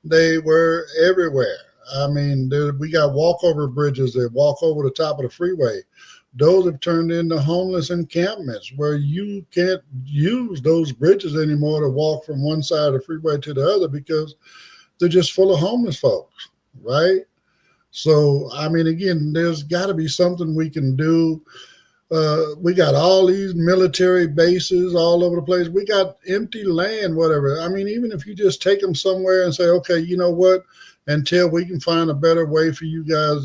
they were everywhere. I mean, we got walkover bridges that walk over the top of the freeway. Those have turned into homeless encampments where you can't use those bridges anymore to walk from one side of the freeway to the other because they're just full of homeless folks, right? So, I mean, again, there's got to be something we can do. We got all these military bases all over the place. We got empty land, whatever. I mean, even if you just take them somewhere and say, okay, you know what, until we can find a better way for you guys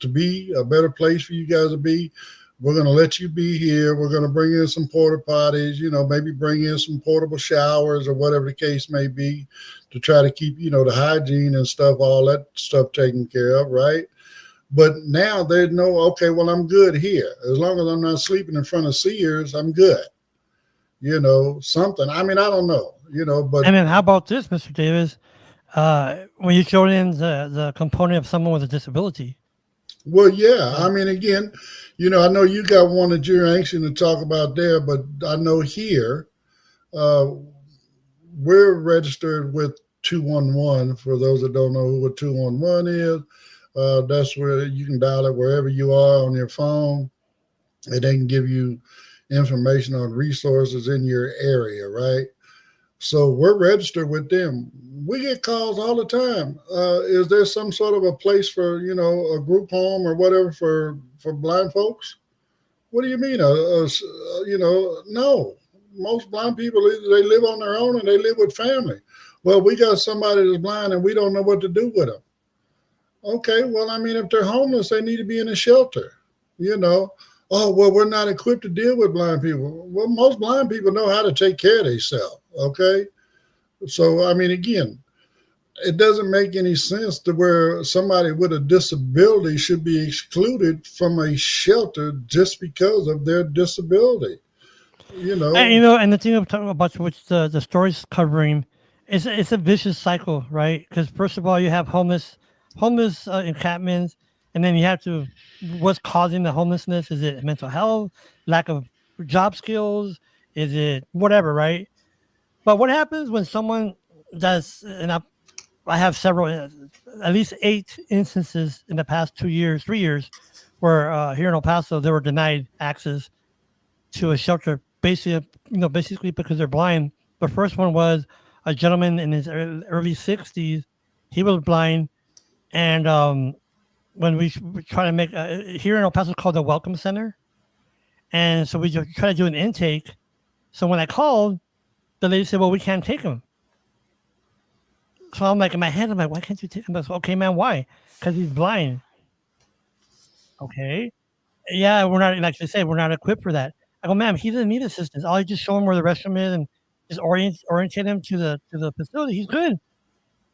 to be, a better place for you guys to be, we're going to let you be here. We're going to bring in some porta potties, maybe bring in some portable showers or whatever the case may be to try to keep, the hygiene and stuff, all that stuff taken care of, right? But now they know, okay, well, I'm good here. As long as I'm not sleeping in front of Sears, I'm good. Something. I mean, I don't know, but. And then how about this, Mr. Davis? When you showed in the component of someone with a disability. Well, yeah. I mean, again, I know you got one that you're anxious to talk about there, but I know here we're registered with 211. For those that don't know who a 211 is, that's where you can dial it wherever you are on your phone, and they can give you information on resources in your area, right? So we're registered with them. We get calls all the time. Is there some sort of a place for, a group home or whatever for blind folks? What do you mean? No. Most blind people, they live on their own and they live with family. Well, we got somebody that's blind and we don't know what to do with them. Okay, well, I mean, if they're homeless, they need to be in a shelter, Oh, well, we're not equipped to deal with blind people. Well, most blind people know how to take care of themselves, okay? So, I mean, again, it doesn't make any sense to where somebody with a disability should be excluded from a shelter just because of their disability, And, and the thing about which the story's covering, it's a vicious cycle, right? Because first of all, you have homeless encampments, and then you have to, what's causing the homelessness? Is it mental health, lack of job skills? Is it whatever, right? But what happens when someone does, and I have several, at least 8 instances in the past 2 years, 3 years, where here in El Paso, they were denied access to a shelter, basically because they're blind. The first one was a gentleman in his early 60s. He was blind, and when we try to make here in El Paso, it's called the Welcome Center, and so we just try to do an intake. So when I called, the lady said, "Well, we can't take him." So I'm like, in my head, I'm like, "Why can't you take him?" I said, "Okay, man, why? Because he's blind." Okay, yeah, we're not, like they said, we're not equipped for that. I go, "Ma'am, he doesn't need assistance. I'll just show him where the restroom is and just orientate him to the facility. He's good."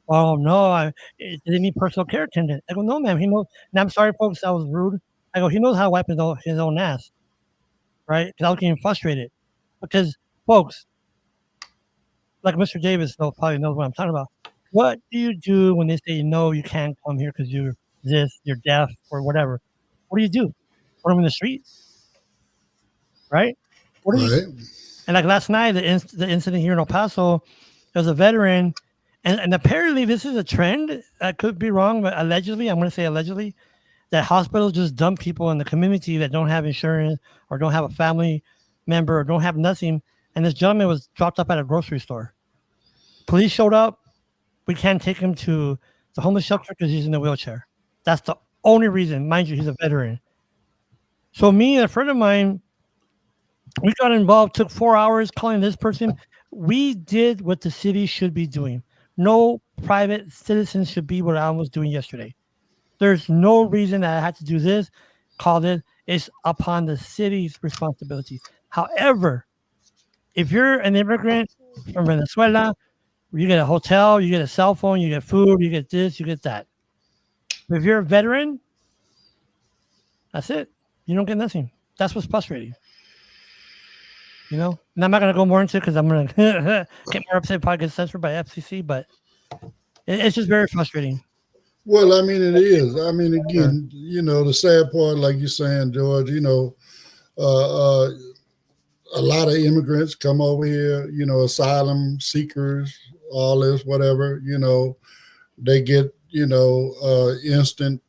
Oh no, they need personal care attendant. I go, "No, ma'am, he knows." And I'm sorry, folks, I was rude. I go, "He knows how to wipe his own ass," right? Because I was getting frustrated. Because, folks, like Mr. Davis probably knows what I'm talking about. What do you do when they say no, you can't come here because you're deaf or whatever? What do you do? Put them in the street, right? What do you? Right. And like last night, the incident here in El Paso, there was a veteran, and apparently this is a trend. I could be wrong, but allegedly, I'm going to say allegedly, that hospitals just dump people in the community that don't have insurance or don't have a family member or don't have nothing. And this gentleman was dropped up at a grocery store. Police showed up. We can't take him to the homeless shelter because he's in a wheelchair. That's the only reason. Mind you, he's a veteran. So me and a friend of mine, we got involved, took 4 hours calling this person. We did what the city should be doing. No private citizens should be what I was doing yesterday. There's no reason that I had to do this, call this. It's upon the city's responsibility. However, if you're an immigrant from Venezuela, you get a hotel, you get a cell phone, you get food, you get this, you get that. But if you're a veteran, that's it. You don't get nothing. That's what's frustrating. And I'm not going to go more into it because I'm going to get more upset, probably get censored by FCC, but it's just very frustrating. Well, I mean, it is. I mean, again, the sad part, like you're saying, George, a lot of immigrants come over here, asylum seekers, all this, whatever, they get, instant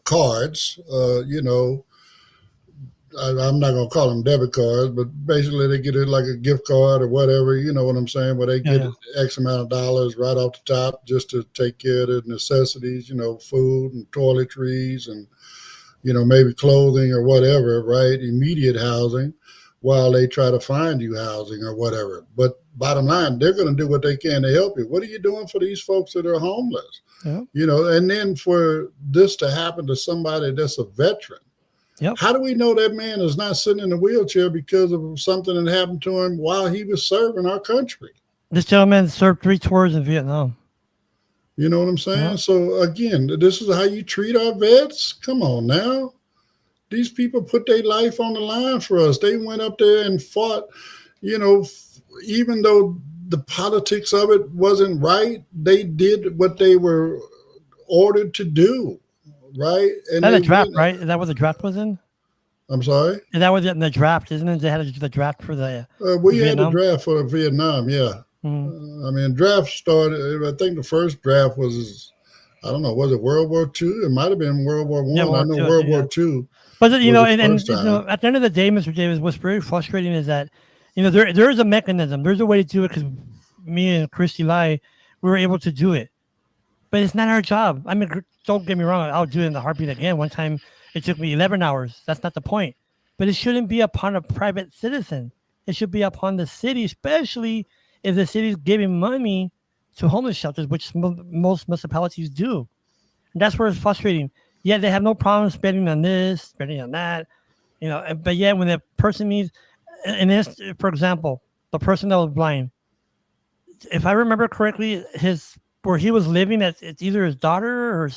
cards, I'm not going to call them debit cards, but basically they get it like a gift card or whatever, you know what I'm saying, where they get X amount of dollars right off the top just to take care of the necessities, food and toiletries and, maybe clothing or whatever, right? Immediate housing while they try to find you housing or whatever. But bottom line, they're going to do what they can to help you. What are you doing for these folks that are homeless? Yeah. And then for this to happen to somebody that's a veteran, how do we know that man is not sitting in a wheelchair because of something that happened to him while he was serving our country? This gentleman served 3 tours in Vietnam. You know what I'm saying? Yeah. So again, this is how you treat our vets? Come on now. These people put their life on the line for us. They went up there and fought, even though the politics of it wasn't right, they did what they were ordered to do. Right? And that a draft, right? Is that what the draft was in? I'm sorry? And that was in the draft, isn't it? They had the draft for the we had the draft for Vietnam, yeah. Mm-hmm. Draft started, I think the first draft was, I don't know, was it World War II? It might have been World War I. Yeah, I know World War II. But, at the end of the day, Mr. Davis, what's very frustrating is that, there is a mechanism. There's a way to do it because me and Christy Lai, we were able to do it. But it's not our job. I mean, don't get me wrong. I'll do it in the heartbeat again. One time, it took me 11 hours. That's not the point. But it shouldn't be upon a private citizen. It should be upon the city, especially if the city is giving money to homeless shelters, which most municipalities do. And that's where it's frustrating. Yeah, they have no problem spending on this, spending on that. But yet when the person needs, and this, for example, the person that was blind, if I remember correctly, where he was living, it's either his daughter or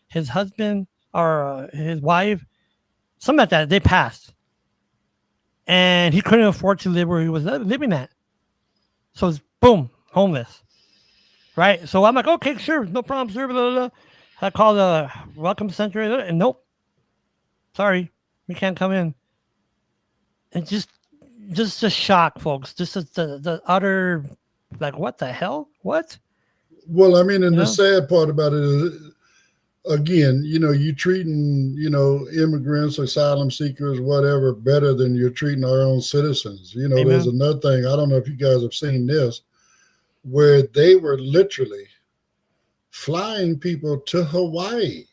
his husband or his wife, something like that. They passed, and he couldn't afford to live where he was living at. So it's boom, homeless, right? So I'm like, okay, sure, no problem, sir. Blah, blah, blah. I called the welcome center, and nope, sorry, we can't come in. And just the shock, folks. Just the utter, like, what the hell? What? Well, I mean, and You the know? sad part about it is, again, you treating, immigrants, asylum seekers, whatever, better than you're treating our own citizens. There's Amen. another thing. I don't know if you guys have seen this, where they were literally flying people to Hawaii.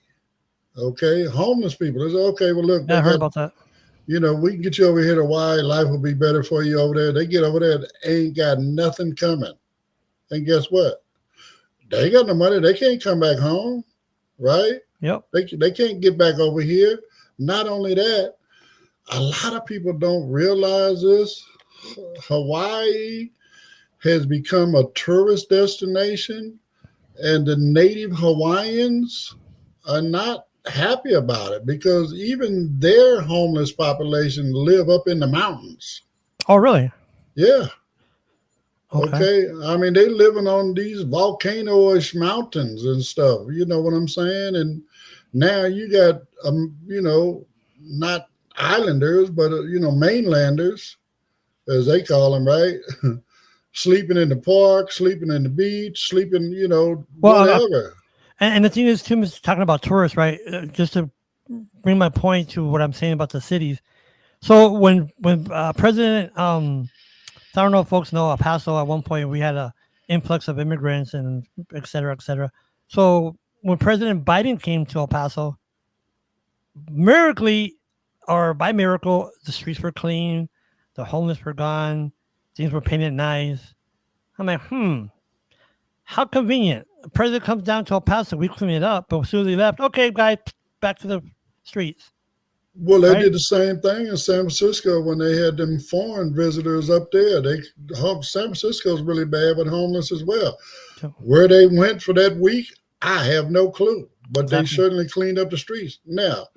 Okay, homeless people. They say, okay, well, look, Yeah, they I heard got, about that. we can get you over here to Hawaii. Life will be better for you over there. They get over there, they ain't got nothing coming. And guess what? They ain't got no money. They can't come back home, right? Yep. They can't get back over here. Not only that, a lot of people don't realize this. Hawaii has become a tourist destination, and the native Hawaiians are not happy about it because even their homeless population live up in the mountains. Oh, really? Yeah. Okay. Okay. I mean, they living on these volcano-ish mountains and stuff. You know what I'm saying? And now you got, not islanders, but, mainlanders, as they call them, right? Sleeping in the park, sleeping in the beach, sleeping, Well, whatever. and the thing is, Tim is talking about tourists, right? Just to bring my point to what I'm saying about the cities. So when President, I don't know if folks know El Paso. At one point, we had a influx of immigrants and et cetera, et cetera. So when President Biden came to El Paso, miraculously, or by miracle, the streets were clean, the homeless were gone, things were painted nice. I'm like, how convenient. The president comes down to El Paso, we clean it up, but as soon as he left, okay, guys, back to the streets. Well, they Right? did the same thing in San Francisco when they had them foreign visitors up there. San Francisco's really bad with homeless as well. So, Where they went for that week, I have no clue, but they exactly. certainly cleaned up the streets. Now,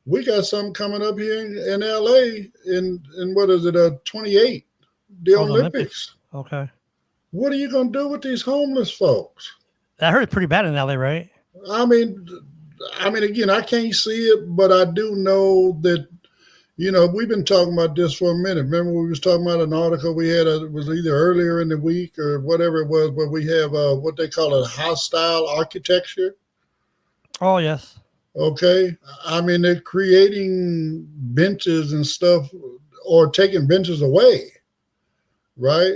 we got something coming up here in LA in what is it, 28, the Oh, the Olympics. Okay. What are you going to do with these homeless folks? I heard it's pretty bad in LA, right? I mean, again, I can't see it, but I do know that, we've been talking about this for a minute. Remember, we was talking about an article we had, it was either earlier in the week or whatever it was, where we have what they call a hostile architecture. Oh, yes. Okay. I mean, they're creating benches and stuff or taking benches away, right?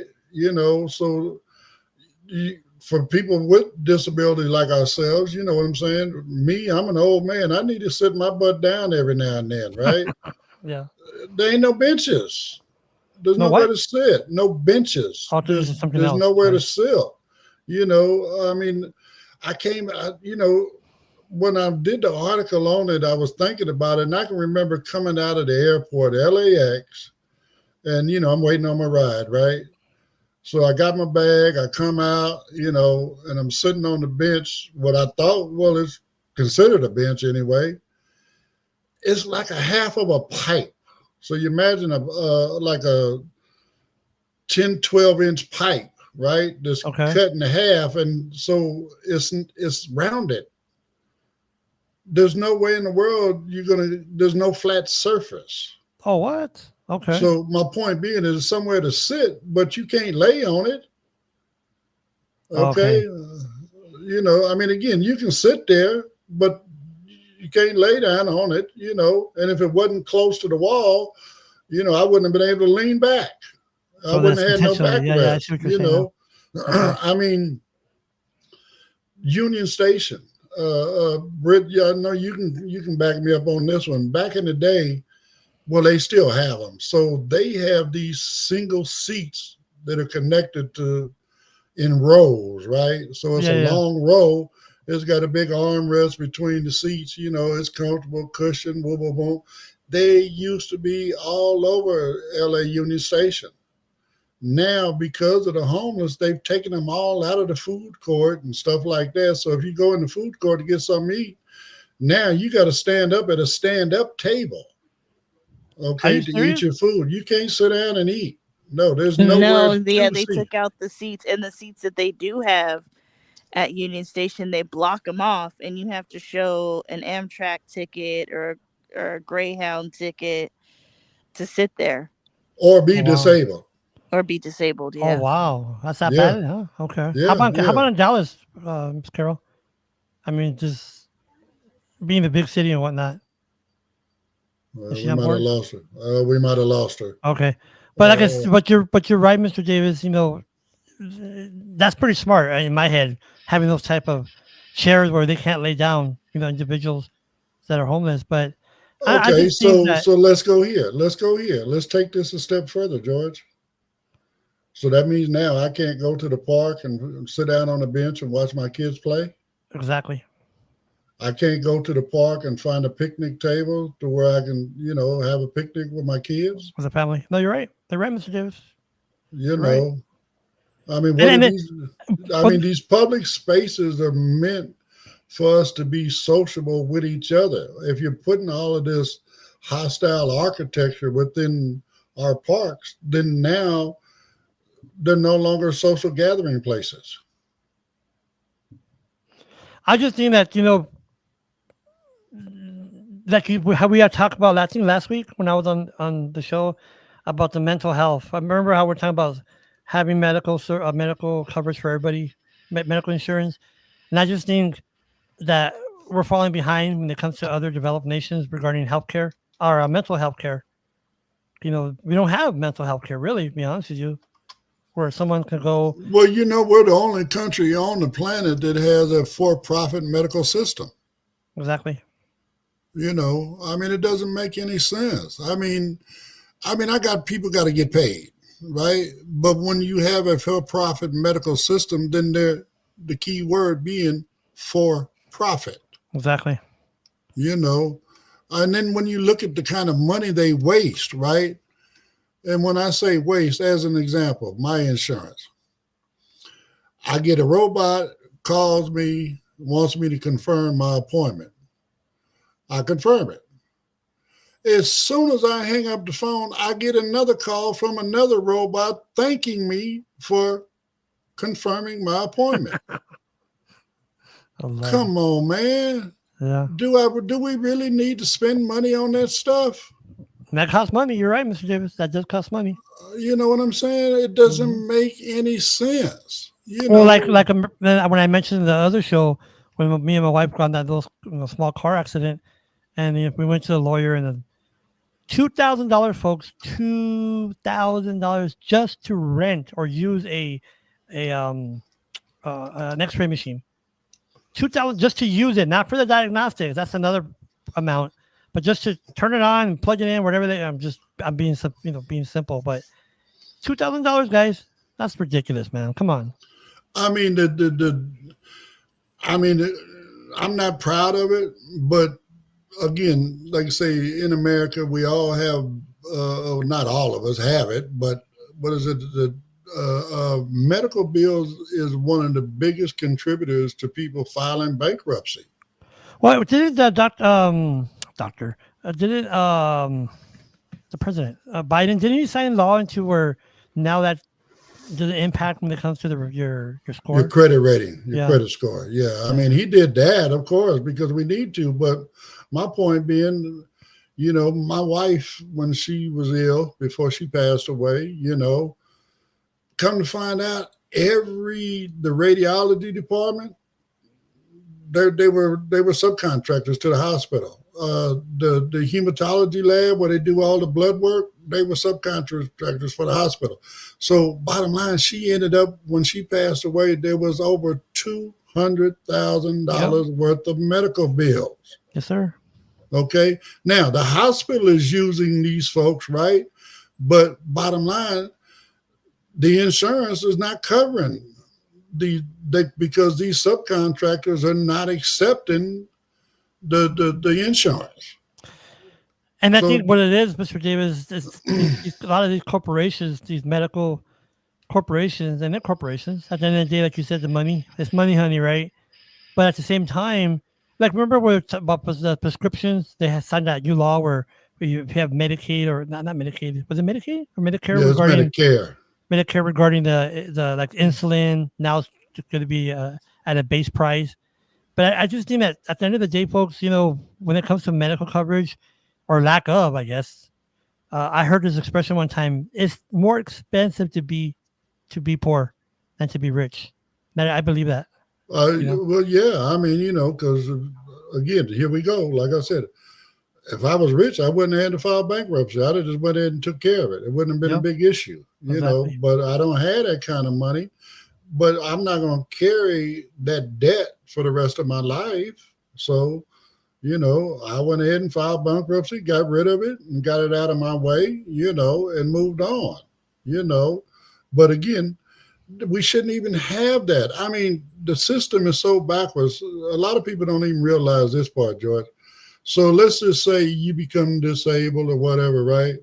So for people with disabilities like ourselves, you know what I'm saying? Me, I'm an old man. I need to sit my butt down every now and then, right? Yeah. There ain't no benches. There's No nowhere what? to sit. No benches. Oh, this is something There's else. nowhere to Right. sit. I mean, when I did the article on it, I was thinking about it, and I can remember coming out of the airport, LAX, and I'm waiting on my ride, right? So I got my bag, I come out, and I'm sitting on the bench, what I thought, well, it's considered a bench anyway. It's like a half of a pipe. So you imagine like a 10, 12-inch pipe, right? That's Okay. cut in half, and so it's rounded. There's no way in the world there's no flat surface. Oh, what? Okay. So my point being is somewhere to sit, but you can't lay on it. Okay. Again, you can sit there, but you can't lay down on it, and if it wasn't close to the wall, I wouldn't have been able to lean back. So I wouldn't that's have had no intentionally. Yeah, I backrest, see what you're saying now. Okay. Union Station. Britt, I know you can back me up on this one. Back in the day, well, they still have them. So they have these single seats that are connected in rows, right? So it's a long row. It's got a big armrest between the seats. It's comfortable, cushion, boom, boom, boom. They used to be all over LA Union Station. Now, because of the homeless, they've taken them all out of the food court and stuff like that. So if you go in the food court to get something to eat, now you got to stand up at a stand-up table, okay, to eat your food. You can't sit down and eat. No, there's nowhere. They took out the seats, and the seats that they do have at Union Station, they block them off, and you have to show an Amtrak ticket or or a Greyhound ticket to sit there or be Oh, wow. disabled. or be disabled. Oh, Yeah. wow. That's that Yeah, bad, huh? Okay. How yeah, about how yeah. about in Dallas, Miss Carol? I mean, just being the big city and whatnot. Is she We on might have board? lost her. We might have lost her. Okay. But I guess, Uh, but you're right, Mr. Davis. That's pretty smart in my head, having those type of chairs where they can't lay down. Individuals that are homeless. But I okay, just think so that let's go here. Let's go here. Let's take this a step further, George. So that means now I can't go to the park and sit down on a bench and watch my kids play. exactly I can't go to the park and find a picnic table to where I can, have a picnic with my kids. with a family. No, you're right. They're right, Mr. Davis. You You're right. know, I mean, And what are and these? I but mean, these public spaces are meant for us to be sociable with each other. If you're putting all of this hostile architecture within our parks, then now they're no longer social gathering places. I just think that like how we had talked about last week when I was on the show about the mental health. I remember how we're talking about having medical coverage for everybody, medical insurance, and I just think that we're falling behind when it comes to other developed nations regarding healthcare or mental health care. We don't have mental health care really, to be honest with you, where someone can go. Well, we're the only country on the planet that has a for-profit medical system. Exactly. I mean, it doesn't make any sense. I got people got to get paid, right? But when you have a for-profit medical system, then the key word being for profit. Exactly. And then when you look at the kind of money they waste, right? And when I say waste, as an example, my insurance, I get a robot, calls me, wants me to confirm my appointment. I confirm it. As soon as I hang up the phone, I get another call from another robot thanking me for confirming my appointment. Come on, man. Yeah. Do we really need to spend money on that stuff? That costs money. You're right, Mr. Davis. That does cost money. You know what I'm saying? It doesn't make any sense. Well, like when I mentioned the other show, when me and my wife got in that little small car accident, and we went to the lawyer, and then $2,000, folks, $2,000 just to rent or use an X-ray machine. $2,000 just to use it, not for the diagnostics. That's another amount, but just to turn it on and plug it in, whatever I'm being simple, but $2,000, guys, that's ridiculous, man. Come on. I mean, I'm not proud of it, but again, like I say, in America, we all have, not all of us have it, but what is it? Medical bills is one of the biggest contributors to people filing bankruptcy. Well, didn't the the president, Biden, didn't he sign law into where now that does it impact when it comes to your score? Your credit rating, your credit score. Yeah. I mean, he did that, of course, because we need to. But my point being, my wife, when she was ill before she passed away, come to find out, the radiology department, they were subcontractors to the hospital. The hematology lab where they do all the blood work, they were subcontractors for the hospital. So bottom line, she ended up, when she passed away, there was over $200,000 worth of medical bills. Yes, sir. Okay. Now the hospital is using these folks, right? But bottom line, the insurance is not covering because these subcontractors are not accepting the insurance. And I think what it is, Mr. Davis, is a lot of these corporations, these medical corporations, and they're corporations. At the end of the day, like you said, it's money, honey, right? But at the same time, like remember about the prescriptions? They had signed that new law where you have Medicaid or not Medicaid. Was it Medicaid or Medicare? Yeah, regarding Medicare. Medicare regarding the like insulin. Now it's going to be at a base price. But I just think that at the end of the day, folks, when it comes to medical coverage, or lack of, I guess. I heard this expression one time: it's more expensive to be poor than to be rich. And I believe that. Well, yeah. I mean, because again, here we go. Like I said, if I was rich, I wouldn't have had to file bankruptcy. I'd have just went ahead and took care of it. It wouldn't have been a big issue, Exactly. But I don't have that kind of money. But I'm not going to carry that debt for the rest of my life. So, I went ahead and filed bankruptcy, got rid of it, and got it out of my way, and moved on, But again, we shouldn't even have that. I mean, the system is so backwards. A lot of people don't even realize this part, George. So let's just say you become disabled or whatever, right?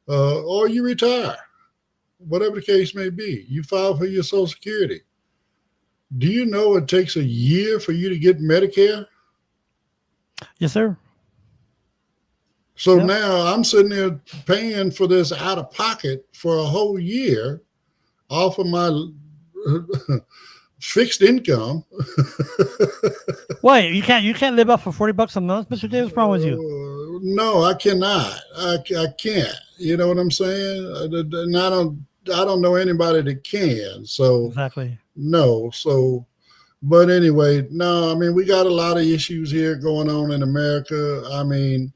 Or you retire, whatever the case may be. You file for your Social Security. Do you know it takes a year for you to get Medicare? Yes, sir. So now I'm sitting there paying for this out of pocket for a whole year off of my fixed income. Wait, you can't live off of $40 a month, Mr. Davis? What's wrong with you? No, I cannot. I can't. You know what I'm saying? And I don't know anybody that can. So Exactly. no. So, but anyway, no. I mean, we got a lot of issues here going on in America. I mean,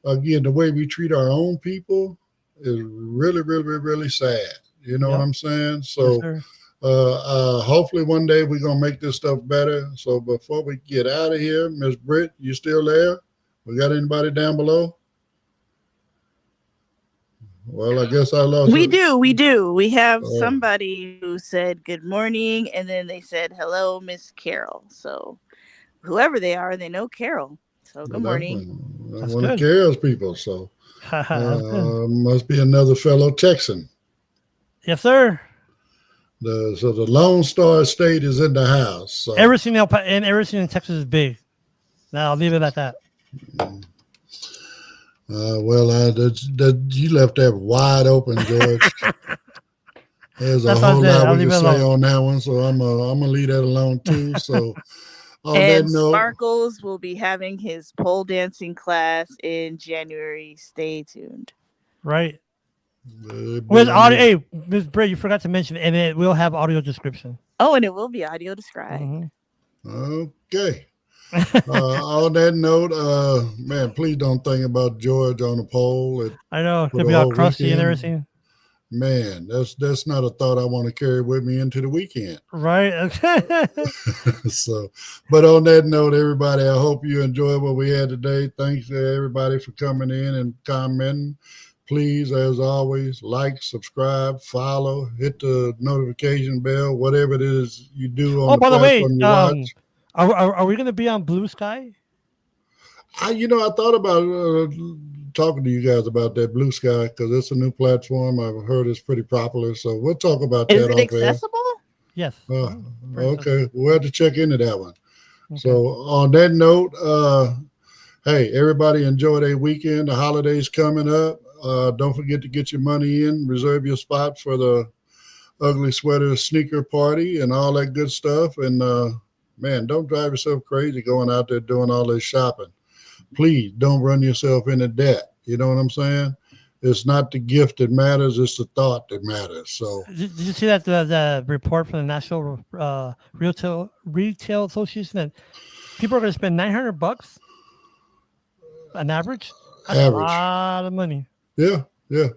again, the way we treat our own people is really, really, really sad. You know what I'm saying? So. Yes, Hopefully one day we're going to make this stuff better. So before we get out of here, Miss Britt, you still there? We got anybody down below? Well, I guess I lost. We do. We have somebody who said good morning, and then they said hello, Miss Carol. So whoever they are, they know Carol. So good morning. One of Carol's people. So must be another fellow Texan. Yes, sir. So the Lone Star State is in the house. So. Everything in Texas is big. Now I'll leave it at that. You left that wide open, George. There's a whole lot we can say on that one, so I'm gonna leave that alone too. So, and Sparkles will be having his pole dancing class in January. Stay tuned. Right. With audio, hey, Ms. Britt, you forgot to mention, and it will have audio description. Oh, and it will be audio described. Mm-hmm. Okay. On that note, man, please don't think about George on the pole. I know it'll be all crusty and everything. Man, that's not a thought I want to carry with me into the weekend. Right. Okay. So, but on that note, everybody, I hope you enjoyed what we had today. Thanks to everybody for coming in and commenting. Please, as always, like, subscribe, follow, hit the notification bell, whatever it is you do on the platform you watch. Are we going to be on Blue Sky? I thought about talking to you guys about that Blue Sky because it's a new platform. I've heard it's pretty popular, so we'll talk about that. Is it accessible? Yes. Okay, we'll have to check into that one. Okay. So on that note, hey, everybody enjoy their weekend. The holidays coming up. Don't forget to get your money in. Reserve your spot for the Ugly Sweater sneaker party and all that good stuff. And man, don't drive yourself crazy going out there doing all this shopping. Please don't run yourself into debt. You know what I'm saying? It's not the gift that matters; it's the thought that matters. So, did you see that the report from the National Retail Association that people are going to spend $900 on average? That's a lot of money. Yeah. It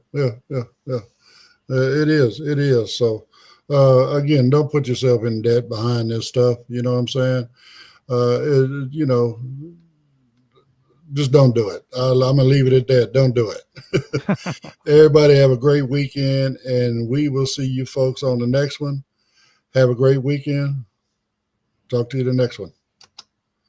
is. So, again, don't put yourself in debt behind this stuff. You know what I'm saying? Just don't do it. I'm going to leave it at that. Don't do it. Everybody have a great weekend, and we will see you folks on the next one. Have a great weekend. Talk to you the next one.